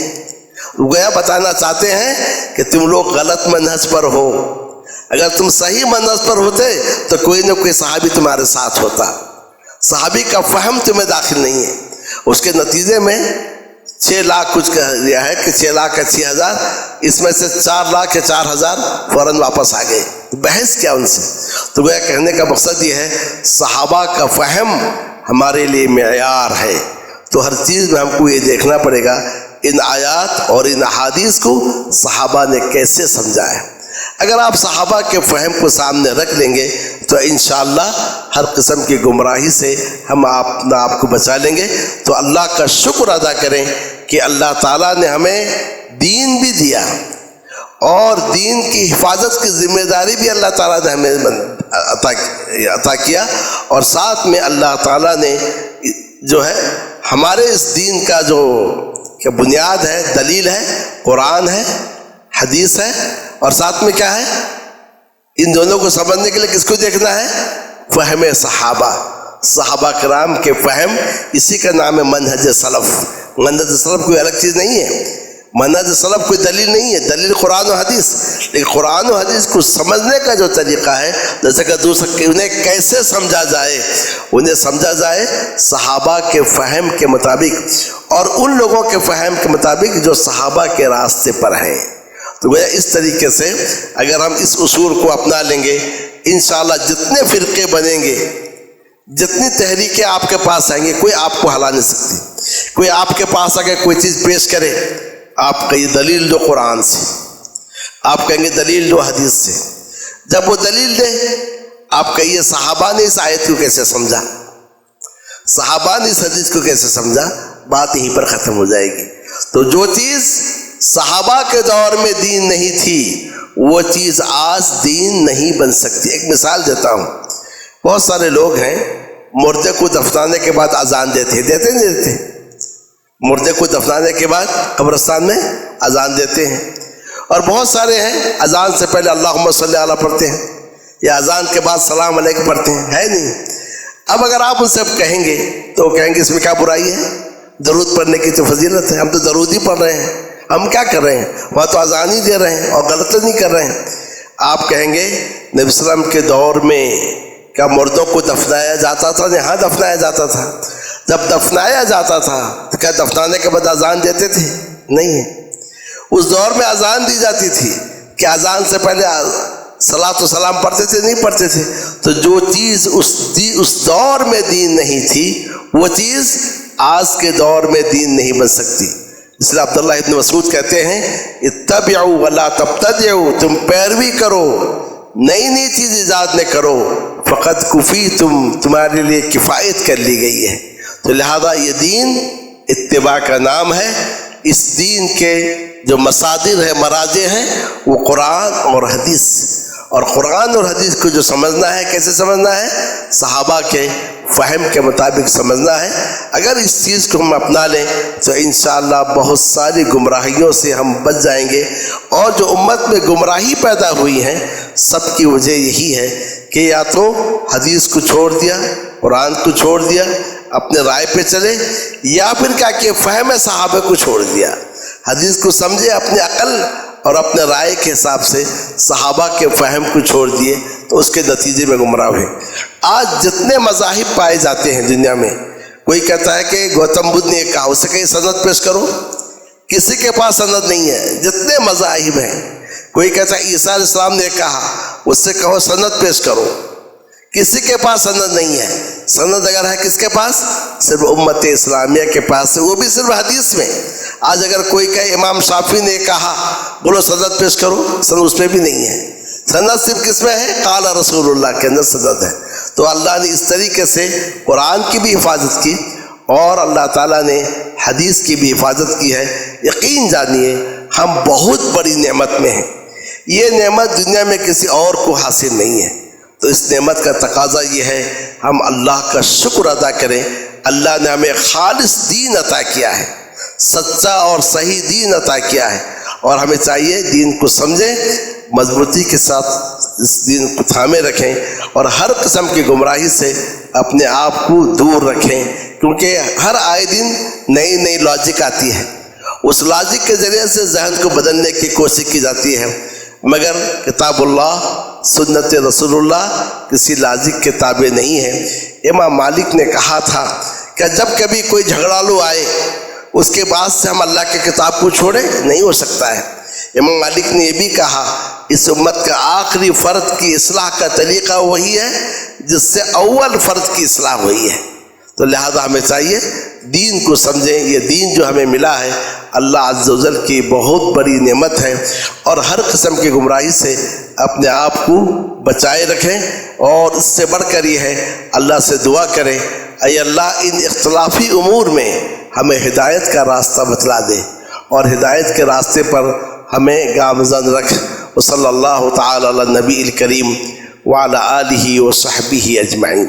B: گویا بتانا چاہتے ہیں کہ تم لوگ غلط منہج پر ہو، اگر تم صحیح منہج پر ہوتے تو کوئی نہ کوئی صحابی تمہارے ساتھ ہوتا، صحابی کا فہم تمہیں داخل نہیں ہے۔ اس کے نتیجے میں 6 لاکھ کچھ کہہ دیا ہے کہ 6 لاکھ 80,000، اس میں سے 4 لاکھ یا 4,000 فوراً واپس آ گئے۔ بحث کیا ان سے؟ تو گویا کہنے کا مقصد یہ ہے صحابہ کا فہم ہمارے لیے معیار ہے۔ تو ہر چیز میں ہم کو یہ دیکھنا پڑے گا ان آیات اور ان احادیث کو صحابہ نے کیسے سمجھا ہے۔ اگر آپ صحابہ کے فہم کو سامنے رکھ لیں گے تو انشاءاللہ ہر قسم کی گمراہی سے ہم اپنا آپ کو بچا لیں گے۔ تو اللہ کا شکر ادا کریں کہ اللہ تعالیٰ نے ہمیں دین بھی دیا اور دین کی حفاظت کی ذمہ داری بھی اللہ تعالیٰ نے ہمیں عطا کیا، اور ساتھ میں اللہ تعالیٰ نے جو ہے ہمارے اس دین کا جو کہ بنیاد ہے، دلیل ہے، قرآن ہے، حدیث ہے، اور ساتھ میں کیا ہے، ان دونوں کو سمجھنے کے لیے کس کو دیکھنا ہے؟ فہم صحابہ، صحابہ کرام کے فہم، اسی کا نام ہے منہج سلف۔ منہج سلف کوئی الگ چیز نہیں ہے، منہج سلف کوئی دلیل نہیں ہے، دلیل قرآن و حدیث، لیکن قرآن و حدیث کو سمجھنے کا جو طریقہ ہے، جیسے کہ دوسرے انہیں کیسے سمجھا جائے، انہیں سمجھا جائے صحابہ کے فہم کے مطابق اور ان لوگوں کے فہم کے مطابق جو صحابہ کے راستے پر ہیں۔ تو وہ اس طریقے سے اگر ہم اس اصول کو اپنا لیں گے انشاءاللہ جتنے فرقے بنیں گے، جتنی تحریکیں آپ کے پاس آئیں گے، کوئی آپ کو ہلا نہیں سکتی۔ کوئی آپ کے پاس اگر کوئی چیز پیش کرے، آپ کہیں دلیل دو قرآن سے، آپ کہیں گے دلیل دو حدیث سے، جب وہ دلیل دے آپ کہیے صحابہ نے اس آیت کو کیسے سمجھا، صحابہ نے اس حدیث کو کیسے سمجھا، بات یہیں پر ختم ہو جائے گی۔ تو جو چیز صحابہ کے دور میں دین نہیں تھی وہ چیز آج دین نہیں بن سکتی۔ ایک مثال دیتا ہوں، بہت سارے لوگ ہیں مردے کو دفنانے کے بعد اذان دیتے نہیں دیتے؟ مردے کو دفنانے کے بعد قبرستان میں اذان دیتے ہیں، اور بہت سارے ہیں اذان سے پہلے اللہم صلی علی پڑھتے ہیں یا اذان کے بعد سلام علیکم پڑھتے ہیں، ہے نہیں؟ اب اگر آپ ان سے کہیں گے تو وہ کہیں گے اس میں کیا برائی ہے؟ درود پڑھنے کی تو فضیلت ہے، ہم تو درود ہی پڑھ رہے ہیں، ہم کیا کر رہے ہیں؟ وہاں تو اذان ہی دے رہے ہیں اور غلط نہیں کر رہے ہیں۔ آپ کہیں گے نبی صلی اللہ علیہ وسلم کے دور میں کیا مردوں کو دفنایا جاتا تھا؟ ہاں دفنایا جاتا تھا۔ جب دفنایا جاتا تھا تو کیا دفنانے کے بعد اذان دیتے تھے؟ نہیں ہے۔ اس دور میں اذان دی جاتی تھی کہ اذان سے پہلے صلاۃ و سلام پڑھتے تھے؟ نہیں پڑھتے تھے۔ تو جو چیز اس دور میں دین نہیں تھی وہ چیز آج کے دور میں دین نہیں بن سکتی۔ اس لیے عبداللہ ابن مسعود کہتے ہیں اتبعوا ولا تبتدعوا، تم پیروی کرو، نئی نئی چیز ایجاد نہ کرو، فقط کفیتم، تمہارے لیے کفایت کر لی گئی ہے۔ تو لہذا یہ دین اتباع کا نام ہے۔ اس دین کے جو مصادر ہے، مراجع ہیں، وہ قرآن اور حدیث، اور قرآن اور حدیث کو جو سمجھنا ہے کیسے سمجھنا ہے؟ صحابہ کے فہم کے مطابق سمجھنا ہے۔ اگر اس چیز کو ہم اپنا لیں تو انشاءاللہ بہت ساری گمراہیوں سے ہم بچ جائیں گے، اور جو امت میں گمراہی پیدا ہوئی ہیں سب کی وجہ یہی ہے کہ یا تو حدیث کو چھوڑ دیا، قرآن کو چھوڑ دیا، اپنے رائے پہ چلے، یا پھر کیا کہ فہم صحابہ کو چھوڑ دیا، حدیث کو سمجھے اپنے عقل اور اپنے رائے کے حساب سے، صحابہ کے فہم کو چھوڑ دیے تو اس کے نتیجے میں گمراہ ہوئے۔ آج جتنے مذاہب پائے جاتے ہیں دنیا میں، کوئی کہتا ہے کہ گوتم بدھ نے کہا، اسے کہیں سند پیش کرو، کسی کے پاس سند نہیں ہے۔ جتنے مذاہب ہیں، کوئی کہتا ہے عیسیٰ علیہ السلام نے کہا، اس سے کہو سند پیش کرو، کسی کے پاس سند نہیں ہے۔ سند اگر ہے کس کے پاس؟ صرف امت اسلامیہ کے پاس ہے، وہ بھی صرف حدیث میں۔ آج اگر کوئی کہے امام شافعی نے کہا، بولو سند پیش کرو، سند اس پہ بھی نہیں ہے۔ سند صرف کس میں ہے؟ قال رسول اللہ کے اندر سند ہے۔ تو اللہ نے اس طریقے سے قرآن کی بھی حفاظت کی اور اللہ تعالیٰ نے حدیث کی بھی حفاظت کی ہے۔ یقین جانیے ہم بہت بڑی نعمت میں ہیں، یہ نعمت دنیا میں کسی اور کو حاصل نہیں ہے۔ تو اس نعمت کا تقاضا یہ ہے ہم اللہ کا شکر ادا کریں۔ اللہ نے ہمیں خالص دین عطا کیا ہے، سچا اور صحیح دین عطا کیا ہے، اور ہمیں چاہیے دین کو سمجھیں، مضبوطی کے ساتھ اس دین کو تھامے رکھیں، اور ہر قسم کی گمراہی سے اپنے آپ کو دور رکھیں، کیونکہ ہر آئے دن نئی نئی لاجک آتی ہے، اس لاجک کے ذریعے سے ذہن کو بدلنے کی کوشش کی جاتی ہے، مگر کتاب اللہ، سنت رسول اللہ کسی لاجک کے تابع نہیں ہے۔ امام مالک نے کہا تھا کہ جب کبھی کوئی جھگڑالو آئے اس کے بعد سے ہم اللہ کی کتاب کو چھوڑیں، نہیں ہو سکتا ہے۔ امام مالک نے یہ بھی کہا اس امت کا آخری فرد کی اصلاح کا طریقہ وہی ہے جس سے اول فرد کی اصلاح ہوئی ہے۔ تو لہذا ہمیں چاہیے دین کو سمجھیں، یہ دین جو ہمیں ملا ہے اللہ عز و جل کی بہت بڑی نعمت ہے، اور ہر قسم کی گمراہی سے اپنے آپ کو بچائے رکھیں، اور اس سے بڑھ کر یہ ہے اللہ سے دعا کریں اے اللہ ان اختلافی امور میں ہمیں ہدایت کا راستہ بتلا دے، اور ہدایت کے راستے پر ہمیں گامزن رکھ۔ وصلی اللہ تعالی علی النبی الکریم وعلی آلہ وصحبہ اجمعین۔